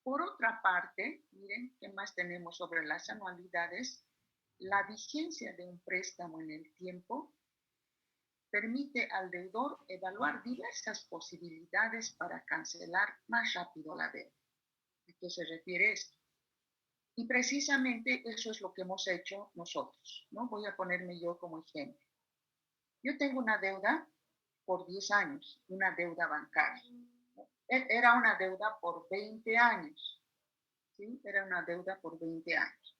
Por otra parte, miren, ¿qué más tenemos sobre las anualidades? La vigencia de un préstamo en el tiempo permite al deudor evaluar diversas posibilidades para cancelar más rápido la deuda. ¿A qué se refiere esto? Y precisamente eso es lo que hemos hecho nosotros, ¿no? Voy a ponerme yo como ejemplo. Yo tengo una deuda por 10 años, una deuda bancaria. Era una deuda por 20 años, ¿sí? Era una deuda por 20 años.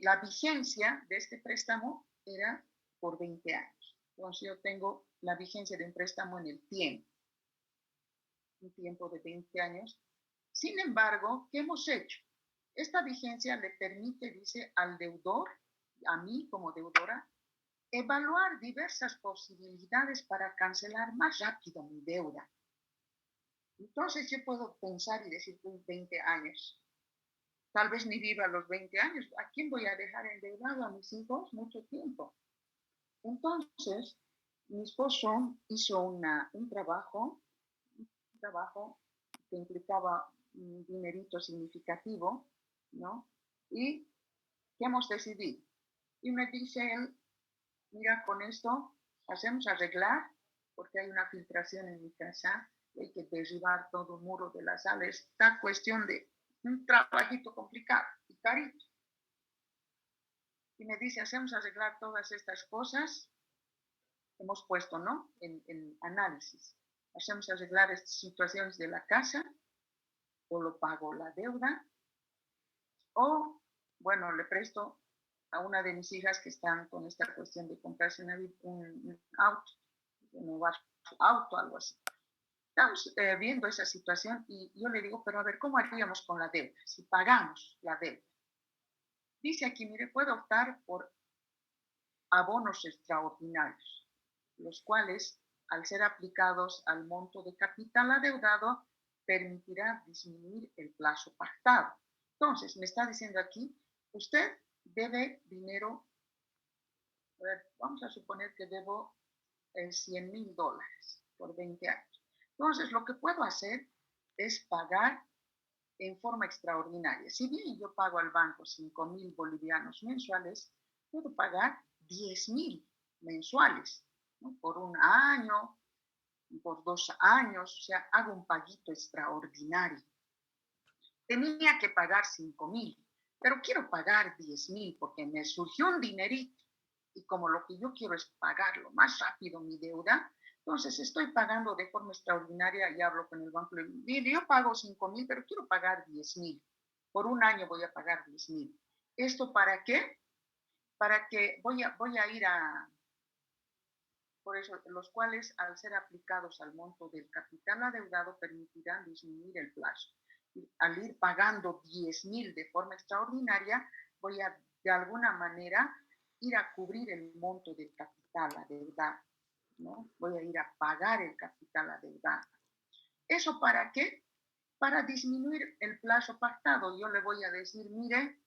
La vigencia de este préstamo era por 20 años. Entonces yo tengo la vigencia de un préstamo en el tiempo, un tiempo de 20 años. Sin embargo, ¿qué hemos hecho? Esta vigencia le permite, dice, al deudor, a mí como deudora, evaluar diversas posibilidades para cancelar más rápido mi deuda. Entonces yo puedo pensar y decir, 20 años. Tal vez ni viva los 20 años. ¿A quién voy a dejar endeudado? A mis hijos mucho tiempo. Entonces, mi esposo hizo un trabajo que implicaba un dinerito significativo, ¿no? Y ¿qué hemos decidido? Y me dice él, mira, con esto hacemos arreglar, porque hay una filtración en mi casa, hay que derribar todo el muro de la sala. Esta cuestión de un trabajito complicado y carito. Y me dice, hacemos arreglar todas estas cosas. Hemos puesto, ¿no? En análisis. Hacemos arreglar estas situaciones de la casa, o lo pago la deuda, o, bueno, le presto a una de mis hijas que están con esta cuestión de comprarse un auto, renovar su auto, algo así. Estamos viendo esa situación y yo le digo, pero a ver, ¿cómo haríamos con la deuda? Si pagamos la deuda. Dice aquí, mire, puedo optar por abonos extraordinarios, los cuales, al ser aplicados al monto de capital adeudado, permitirá disminuir el plazo pactado. Entonces, me está diciendo aquí, usted debe dinero, a ver, vamos a suponer que debo $100,000 por 20 años. Entonces, lo que puedo hacer es pagar en forma extraordinaria. Si bien yo pago al banco 5,000 bolivianos mensuales, puedo pagar 10,000 mensuales, ¿no? Por un año, por 2 años, o sea, hago un paguito extraordinario. Tenía que pagar 5,000, pero quiero pagar 10,000 porque me surgió un dinerito y como lo que yo quiero es pagarlo más rápido mi deuda, entonces estoy pagando de forma extraordinaria y hablo con el banco y le digo, yo pago 5,000, pero quiero pagar 10,000. Por un año voy a pagar 10,000. ¿Esto para qué? Para que voy a ir a, por eso, los cuales al ser aplicados al monto del capital adeudado permitirán disminuir el plazo. Al ir pagando 10,000 de forma extraordinaria, voy a de alguna manera ir a cubrir el monto del capital adeudado, ¿no? Voy a ir a pagar el capital adeudado. ¿Eso para qué? Para disminuir el plazo pactado. Yo le voy a decir, mire,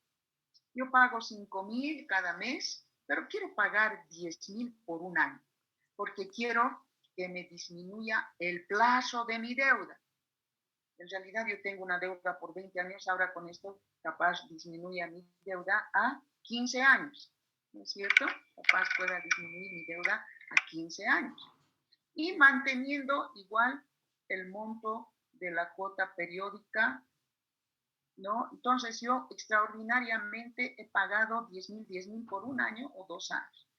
yo pago 5,000 cada mes, pero quiero pagar 10,000 por un año, porque quiero que me disminuya el plazo de mi deuda. En realidad yo tengo una deuda por 20 años, ahora con esto capaz disminuye mi deuda a 15 años, ¿no es cierto? Capaz pueda disminuir mi deuda a 15 años. Y manteniendo igual el monto de la cuota periódica ¿no? Entonces yo extraordinariamente he pagado 10.000 por un año o 2 años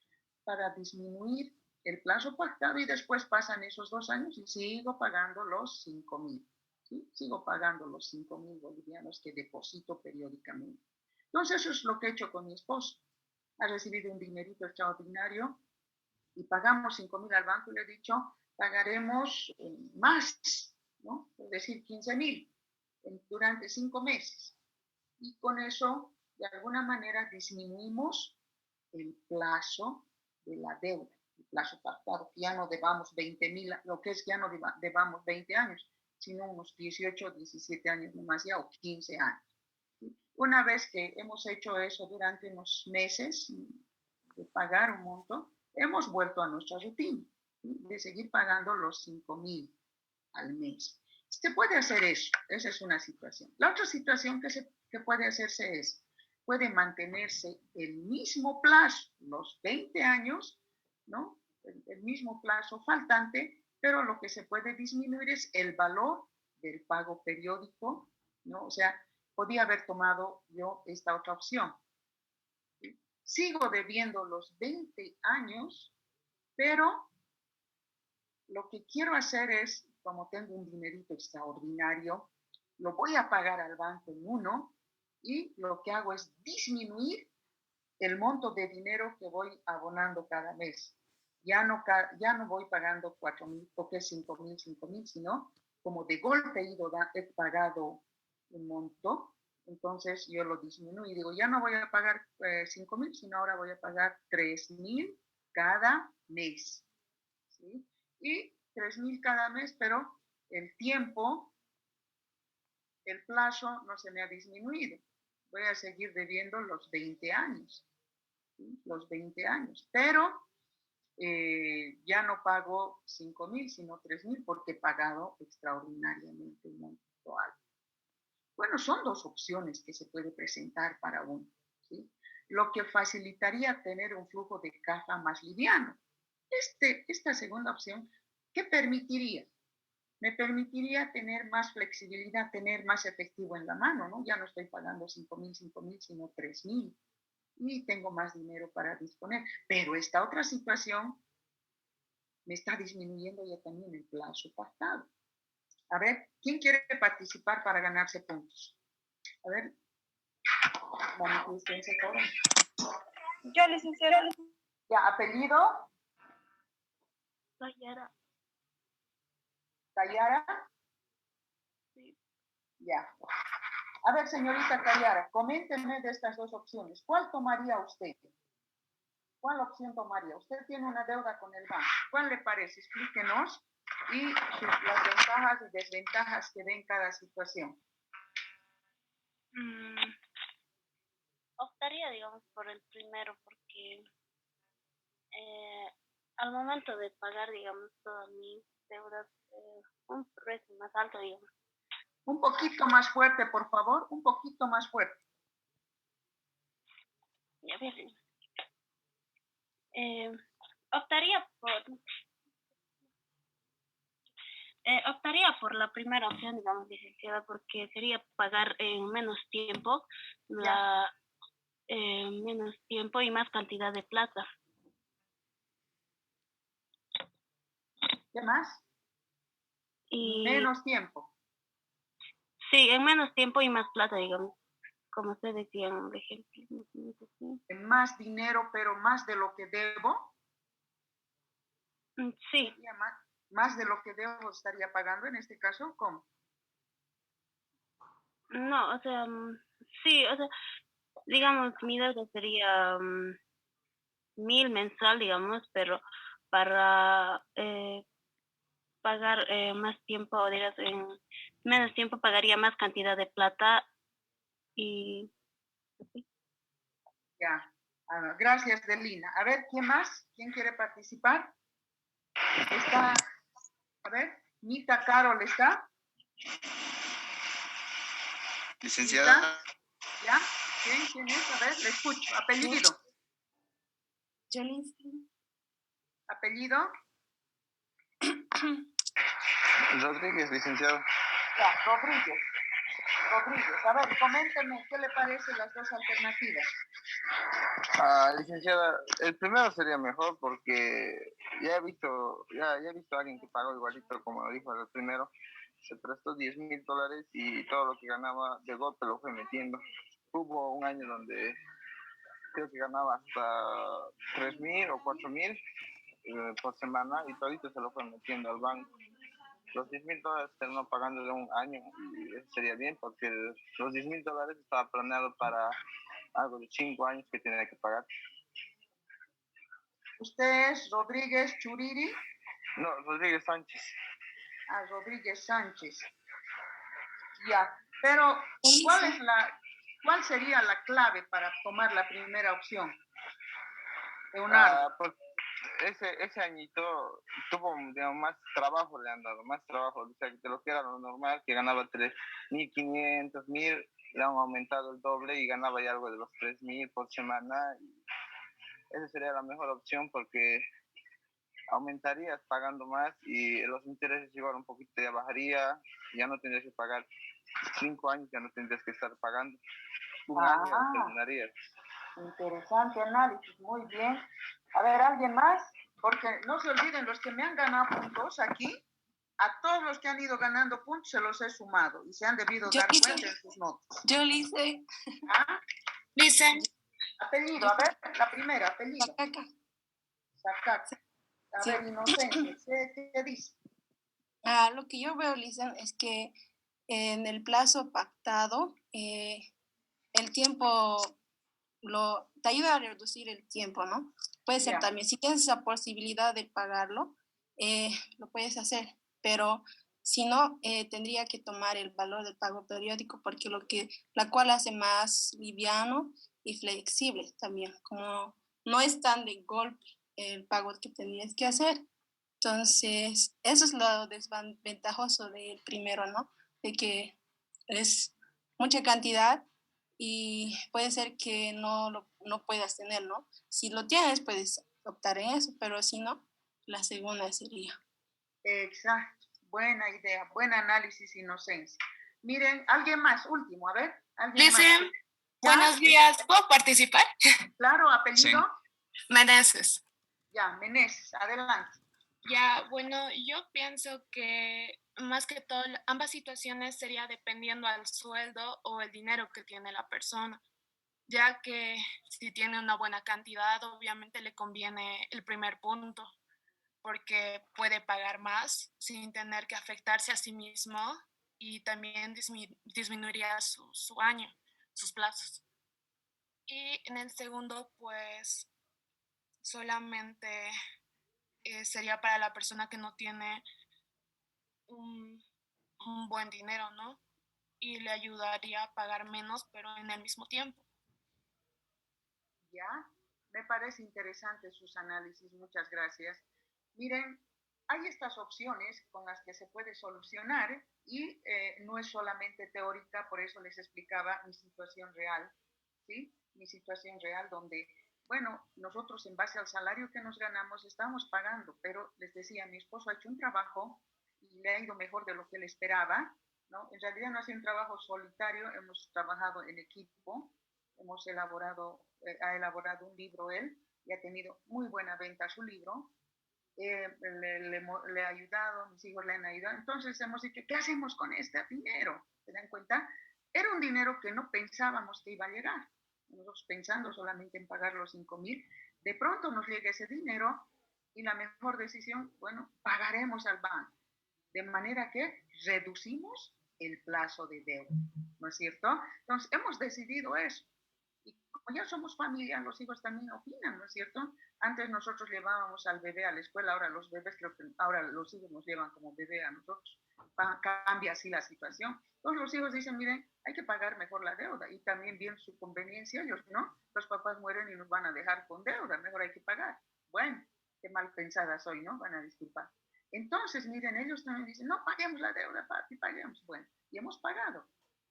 para disminuir el plazo pactado y después pasan esos 2 años y sigo pagando los 5.000. ¿Sí? Sigo pagando los 5.000 bolivianos que deposito periódicamente. Entonces eso es lo que he hecho con mi esposo. Ha recibido un dinerito extraordinario y pagamos 5.000 al banco y le he dicho, pagaremos más, ¿no? Es decir, 15.000 durante 5 meses. Y con eso, de alguna manera, disminuimos el plazo de la deuda, el plazo pactado, que ya no debamos 20.000, lo que es ya no debamos 20 años, sino unos 18, 17 años nomás ya, o 15 años. Una vez que hemos hecho eso durante unos meses, de pagar un monto, hemos vuelto a nuestra rutina, ¿sí? De seguir pagando los 5.000 al mes. Se puede hacer eso, esa es una situación. La otra situación que puede hacerse es, puede mantenerse el mismo plazo, los 20 años, ¿no? El mismo plazo faltante, pero lo que se puede disminuir es el valor del pago periódico, ¿no? O sea, podía haber tomado yo esta otra opción. Sigo debiendo los 20 años, pero lo que quiero hacer es, como tengo un dinerito extraordinario, lo voy a pagar al banco en uno y lo que hago es disminuir el monto de dinero que voy abonando cada mes. Ya no voy pagando 4.000, porque 5.000, sino como de golpe he pagado un monto, entonces yo lo disminuyo y digo, ya no voy a pagar 5.000, sino ahora voy a pagar 3.000 cada mes. ¿Sí? Y 3.000 cada mes, pero el tiempo, el plazo no se me ha disminuido. Voy a seguir debiendo los 20 años, ¿sí? Los 20 años, pero ya no pago 5.000, sino 3.000 porque he pagado extraordinariamente un monto alto. Bueno, son dos opciones que se puede presentar para uno, ¿sí? Lo que facilitaría tener un flujo de caja más liviano. Esta segunda opción, ¿qué permitiría? Me permitiría tener más flexibilidad, tener más efectivo en la mano, ¿no? Ya no estoy pagando 5.000, sino 3.000 y tengo más dinero para disponer. Pero esta otra situación me está disminuyendo ya también el plazo pactado. A ver, ¿quién quiere participar para ganarse puntos? A ver, manifiestense todos. Yo, licenciada. Ya, apellido. Tayara. Tayara. Sí. Ya. A ver, señorita Tayara, coméntenme de estas dos opciones. ¿Cuál tomaría usted? ¿Cuál opción tomaría? Usted tiene una deuda con el banco. ¿Cuál le parece? Explíquenos y las ventajas y desventajas que ve en cada situación. Optaría, digamos, por el primero porque al momento de pagar, digamos, todas mis deudas, un precio más alto, digamos. Un poquito más fuerte, por favor, un poquito más fuerte. Ya ver, optaría por la primera opción, digamos, licenciada, porque sería pagar en menos tiempo menos tiempo y más cantidad de plata. ¿Qué más? Y menos tiempo. Sí, en menos tiempo y más plata, digamos, como usted decía en el ejemplo. Más dinero, pero más de lo que debo. Sí. Más de lo que debo estaría pagando en este caso, ¿cómo? No, o sea, sí, o sea, digamos, mi deuda sería 1.000 mensual, digamos, pero para pagar más tiempo, digamos, en menos tiempo pagaría más cantidad de plata y... Ya, gracias, Delina. A ver, ¿quién más? ¿Quién quiere participar? Está, a ver, Nita Carol, ¿está? Licenciada. ¿Nita? ¿Ya? ¿Quién es? A ver, le escucho. Apellido. ¿Apellido? Rodríguez, licenciado. Ya, Rodríguez. Rodríguez. A ver, coménteme, ¿qué le parecen las dos alternativas? Licenciada, el primero sería mejor porque ya he visto a alguien que pagó igualito como lo dijo el primero, se prestó $10,000 y todo lo que ganaba de golpe lo fue metiendo. Hubo un año donde creo que ganaba hasta 3,000 o 4,000 por semana y todito se lo fue metiendo al banco. Los $10,000 terminó pagando de un año y eso sería bien porque los $10,000 estaba planeado para algo de 5 años que tenía que pagar. ¿Usted es Rodríguez Churiri? No, Rodríguez Sánchez. Rodríguez Sánchez. Ya, pero ¿cuál sería la clave para tomar la primera opción? Leonardo. Pues ese añito tuvo, digamos, más trabajo le han dado, más trabajo, o sea, de lo que era lo normal, que ganaba 3,500, 1,000, le han aumentado el doble y ganaba ya algo de los 3,000 por semana. Y esa sería la mejor opción porque aumentarías pagando más y los intereses igual un poquito ya bajaría, ya no tendrías que pagar 5 años, ya no tendrías que estar pagando. Un año terminarías. Interesante análisis, muy bien. A ver, ¿alguien más? Porque no se olviden, los que me han ganado puntos aquí, a todos los que han ido ganando puntos se los he sumado y se han debido dar cuenta en sus notas. Yo Lice. Lice. Apellido, a ver, la primera, apellido. Sacaca. A ver, Inocente, ¿qué dice? Lo que yo veo, Lice, es que en el plazo pactado, el tiempo te ayuda a reducir el tiempo, ¿no? Puede ser también, si tienes esa posibilidad de pagarlo, lo puedes hacer, pero si no, tendría que tomar el valor del pago periódico porque la cual hace más liviano y flexible también, como no es tan de golpe el pago que tendrías que hacer. Entonces, eso es lo desventajoso del primero, ¿no? De que es mucha cantidad y puede ser que no puedas tener, ¿no? Si lo tienes, puedes optar en eso, pero si no, la segunda sería. Exacto, buena idea, buen análisis, Inocencia. Miren, alguien más, último, a ver. Listen, buenos días, ¿puedo participar? Claro, apellido. Sí. Meneses. Ya, Meneses, adelante. Ya, bueno, yo pienso que más que todo ambas situaciones sería dependiendo al sueldo o el dinero que tiene la persona, ya que si tiene una buena cantidad, obviamente le conviene el primer punto, porque puede pagar más sin tener que afectarse a sí mismo y también disminuiría su año, sus plazos. Y en el segundo, pues solamente sería para la persona que no tiene un buen dinero, ¿no? Y le ayudaría a pagar menos, pero en el mismo tiempo. Ya, me parece interesante sus análisis, muchas gracias. Miren, hay estas opciones con las que se puede solucionar y no es solamente teórica, por eso les explicaba mi situación real, ¿sí? Mi situación real donde, bueno, nosotros en base al salario que nos ganamos estamos pagando, pero les decía, mi esposo ha hecho un trabajo y le ha ido mejor de lo que él esperaba, ¿no? En realidad no ha sido un trabajo solitario, hemos trabajado en equipo, ha elaborado un libro él y ha tenido muy buena venta su libro. Le ha ayudado, mis hijos le han ayudado. Entonces hemos dicho, ¿qué hacemos con este dinero? ¿Se dan cuenta? Era un dinero que no pensábamos que iba a llegar. Nosotros pensando solamente en pagar los 5,000, de pronto nos llega ese dinero y la mejor decisión, bueno, pagaremos al banco. De manera que reducimos el plazo de deuda, ¿no es cierto? Entonces hemos decidido eso. Y como ya somos familia, los hijos también opinan, ¿no es cierto? Antes nosotros llevábamos al bebé a la escuela, ahora los bebés, creo que ahora los hijos nos llevan como bebé a nosotros. Cambia así la situación. Entonces los hijos dicen, miren, hay que pagar mejor la deuda y también bien su conveniencia, ellos, ¿no? Los papás mueren y nos van a dejar con deuda, mejor hay que pagar. Bueno, qué mal pensada soy, ¿no? Van a disculpar. Entonces, miren, ellos también dicen, no paguemos la deuda, papi, paguemos. Bueno, y hemos pagado,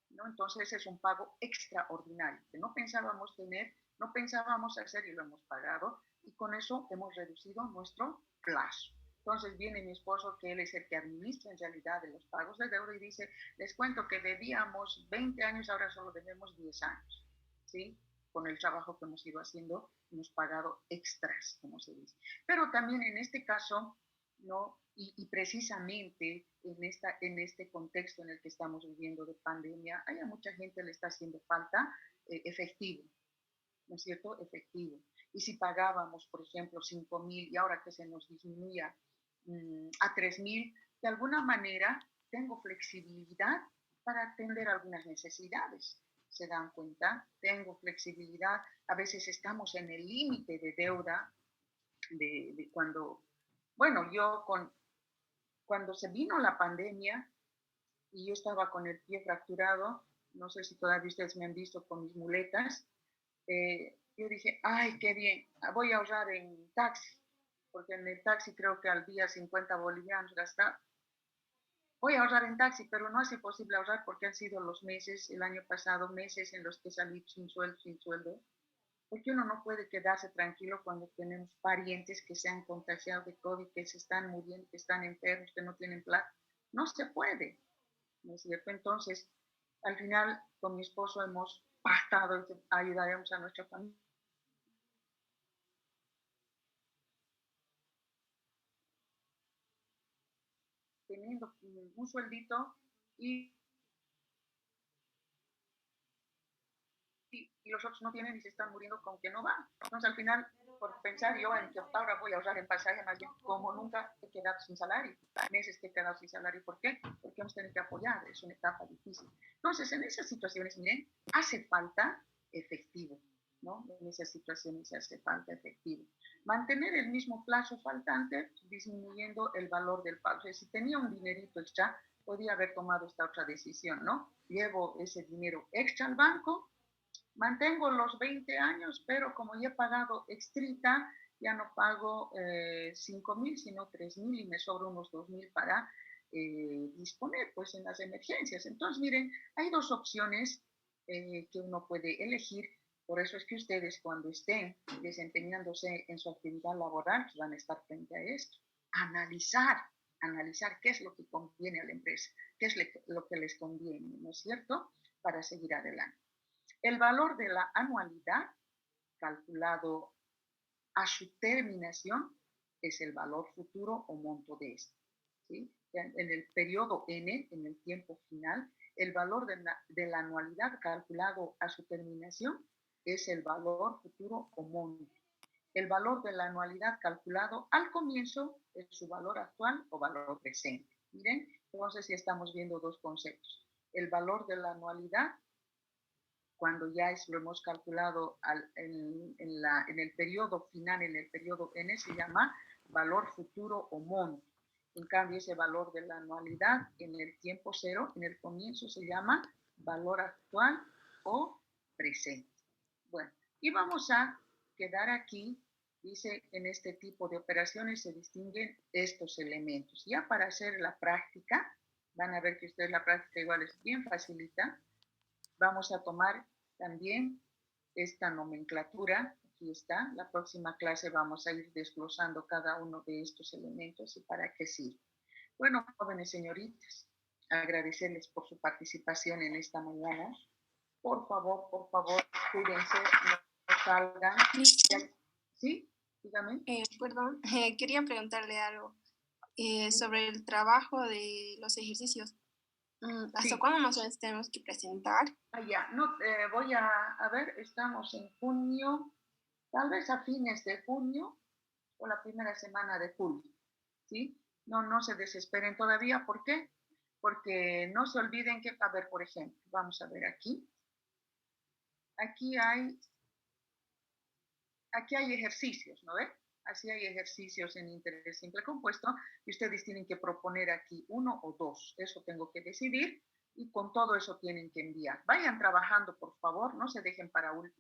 ¿no? Entonces es un pago extraordinario que no pensábamos tener, no pensábamos hacer y lo hemos pagado y con eso hemos reducido nuestro plazo. Entonces viene mi esposo, que él es el que administra en realidad de los pagos de deuda, y dice, les cuento que debíamos 20 años, ahora solo debemos 10 años, ¿sí? Con el trabajo que hemos ido haciendo, hemos pagado extras, como se dice. Pero también en este caso, ¿no? Y precisamente en este contexto en el que estamos viviendo de pandemia, a mucha gente le está haciendo falta efectivo, ¿no es cierto? Efectivo. Y si pagábamos, por ejemplo, 5.000 y ahora que se nos disminuía a 3.000, de alguna manera tengo flexibilidad para atender algunas necesidades. ¿Se dan cuenta? Tengo flexibilidad. A veces estamos en el límite de deuda de cuando, bueno, cuando se vino la pandemia y yo estaba con el pie fracturado, no sé si todavía ustedes me han visto con mis muletas, yo dije, ay, qué bien, voy a ahorrar en taxi, porque en el taxi creo que al día 50 bolivianos gastar. Voy a ahorrar en taxi, pero no ha sido posible ahorrar porque han sido los meses, el año pasado, meses en los que salí sin sueldo, porque uno no puede quedarse tranquilo cuando tenemos parientes que se han contagiado de COVID, que se están muriendo, que están enfermos, que no tienen plata. No se puede, ¿no es cierto? Entonces, al final, con mi esposo hemos pactado y ayudaremos a nuestra familia teniendo un sueldito y los otros no tienen y se están muriendo con que no van. Entonces, al final, por pensar yo en que ahora voy a ahorrar en pasaje, más bien, como nunca he quedado sin salario, meses que he quedado sin salario. ¿Por qué? Porque hemos tenido que apoyar, es una etapa difícil. Entonces, en esas situaciones, miren, hace falta efectivo, ¿no? En esas situaciones hace falta efectivo. Mantener el mismo plazo faltante, disminuyendo el valor del pago. O sea, si tenía un dinerito extra, podía haber tomado esta otra decisión, ¿no? Llevo ese dinero extra al banco, mantengo los 20 años, pero como ya he pagado extrita, ya no pago 5.000, sino 3.000 y me sobra unos 2.000 para disponer pues en las emergencias. Entonces, miren, hay dos opciones que uno puede elegir. Por eso es que ustedes cuando estén desempeñándose en su actividad laboral, pues van a estar frente a esto. Analizar qué es lo que conviene a la empresa, qué es lo que les conviene, ¿no es cierto? Para seguir adelante. El valor de la anualidad, calculado a su terminación, es el valor futuro o monto de este. ¿Sí? En el periodo N, en el tiempo final, el valor de la anualidad calculado a su terminación es el valor futuro o monto. El valor de la anualidad calculado al comienzo es su valor actual o valor presente. Miren, entonces ya estamos viendo dos conceptos. El valor de la anualidad, cuando ya lo hemos calculado en el periodo final, en el periodo N, se llama valor futuro o monto. En cambio, ese valor de la anualidad en el tiempo cero, en el comienzo, se llama valor actual o presente. Bueno, y vamos a quedar aquí. Dice, en este tipo de operaciones se distinguen estos elementos. Ya para hacer la práctica, van a ver que ustedes la práctica igual es bien facilita. Vamos a tomar también esta nomenclatura. Aquí está. La próxima clase vamos a ir desglosando cada uno de estos elementos y para qué sirve. Bueno, jóvenes señoritas, agradecerles por su participación en esta mañana. Por favor, cuídense, no salgan. ¿Sí? Dígame. Perdón, quería preguntarle algo sobre el trabajo de los ejercicios. ¿Hasta Sí. cuándo más o menos tenemos que presentar? Ya, no, voy a ver, estamos en junio, tal vez a fines de junio o la primera semana de julio, ¿sí? No se desesperen todavía, ¿por qué? Porque no se olviden que, a ver, por ejemplo, vamos a ver aquí hay ejercicios, ¿no ve? Así hay ejercicios en interés simple compuesto y ustedes tienen que proponer aquí uno o dos. Eso tengo que decidir y con todo eso tienen que enviar. Vayan trabajando, por favor, no se dejen para el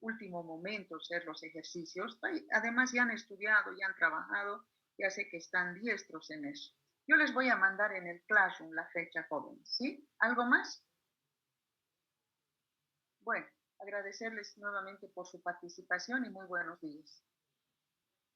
último momento hacer los ejercicios. Además, ya han estudiado, ya han trabajado, ya sé que están diestros en eso. Yo les voy a mandar en el Classroom la fecha, jóvenes, ¿sí? ¿Algo más? Bueno, agradecerles nuevamente por su participación y muy buenos días.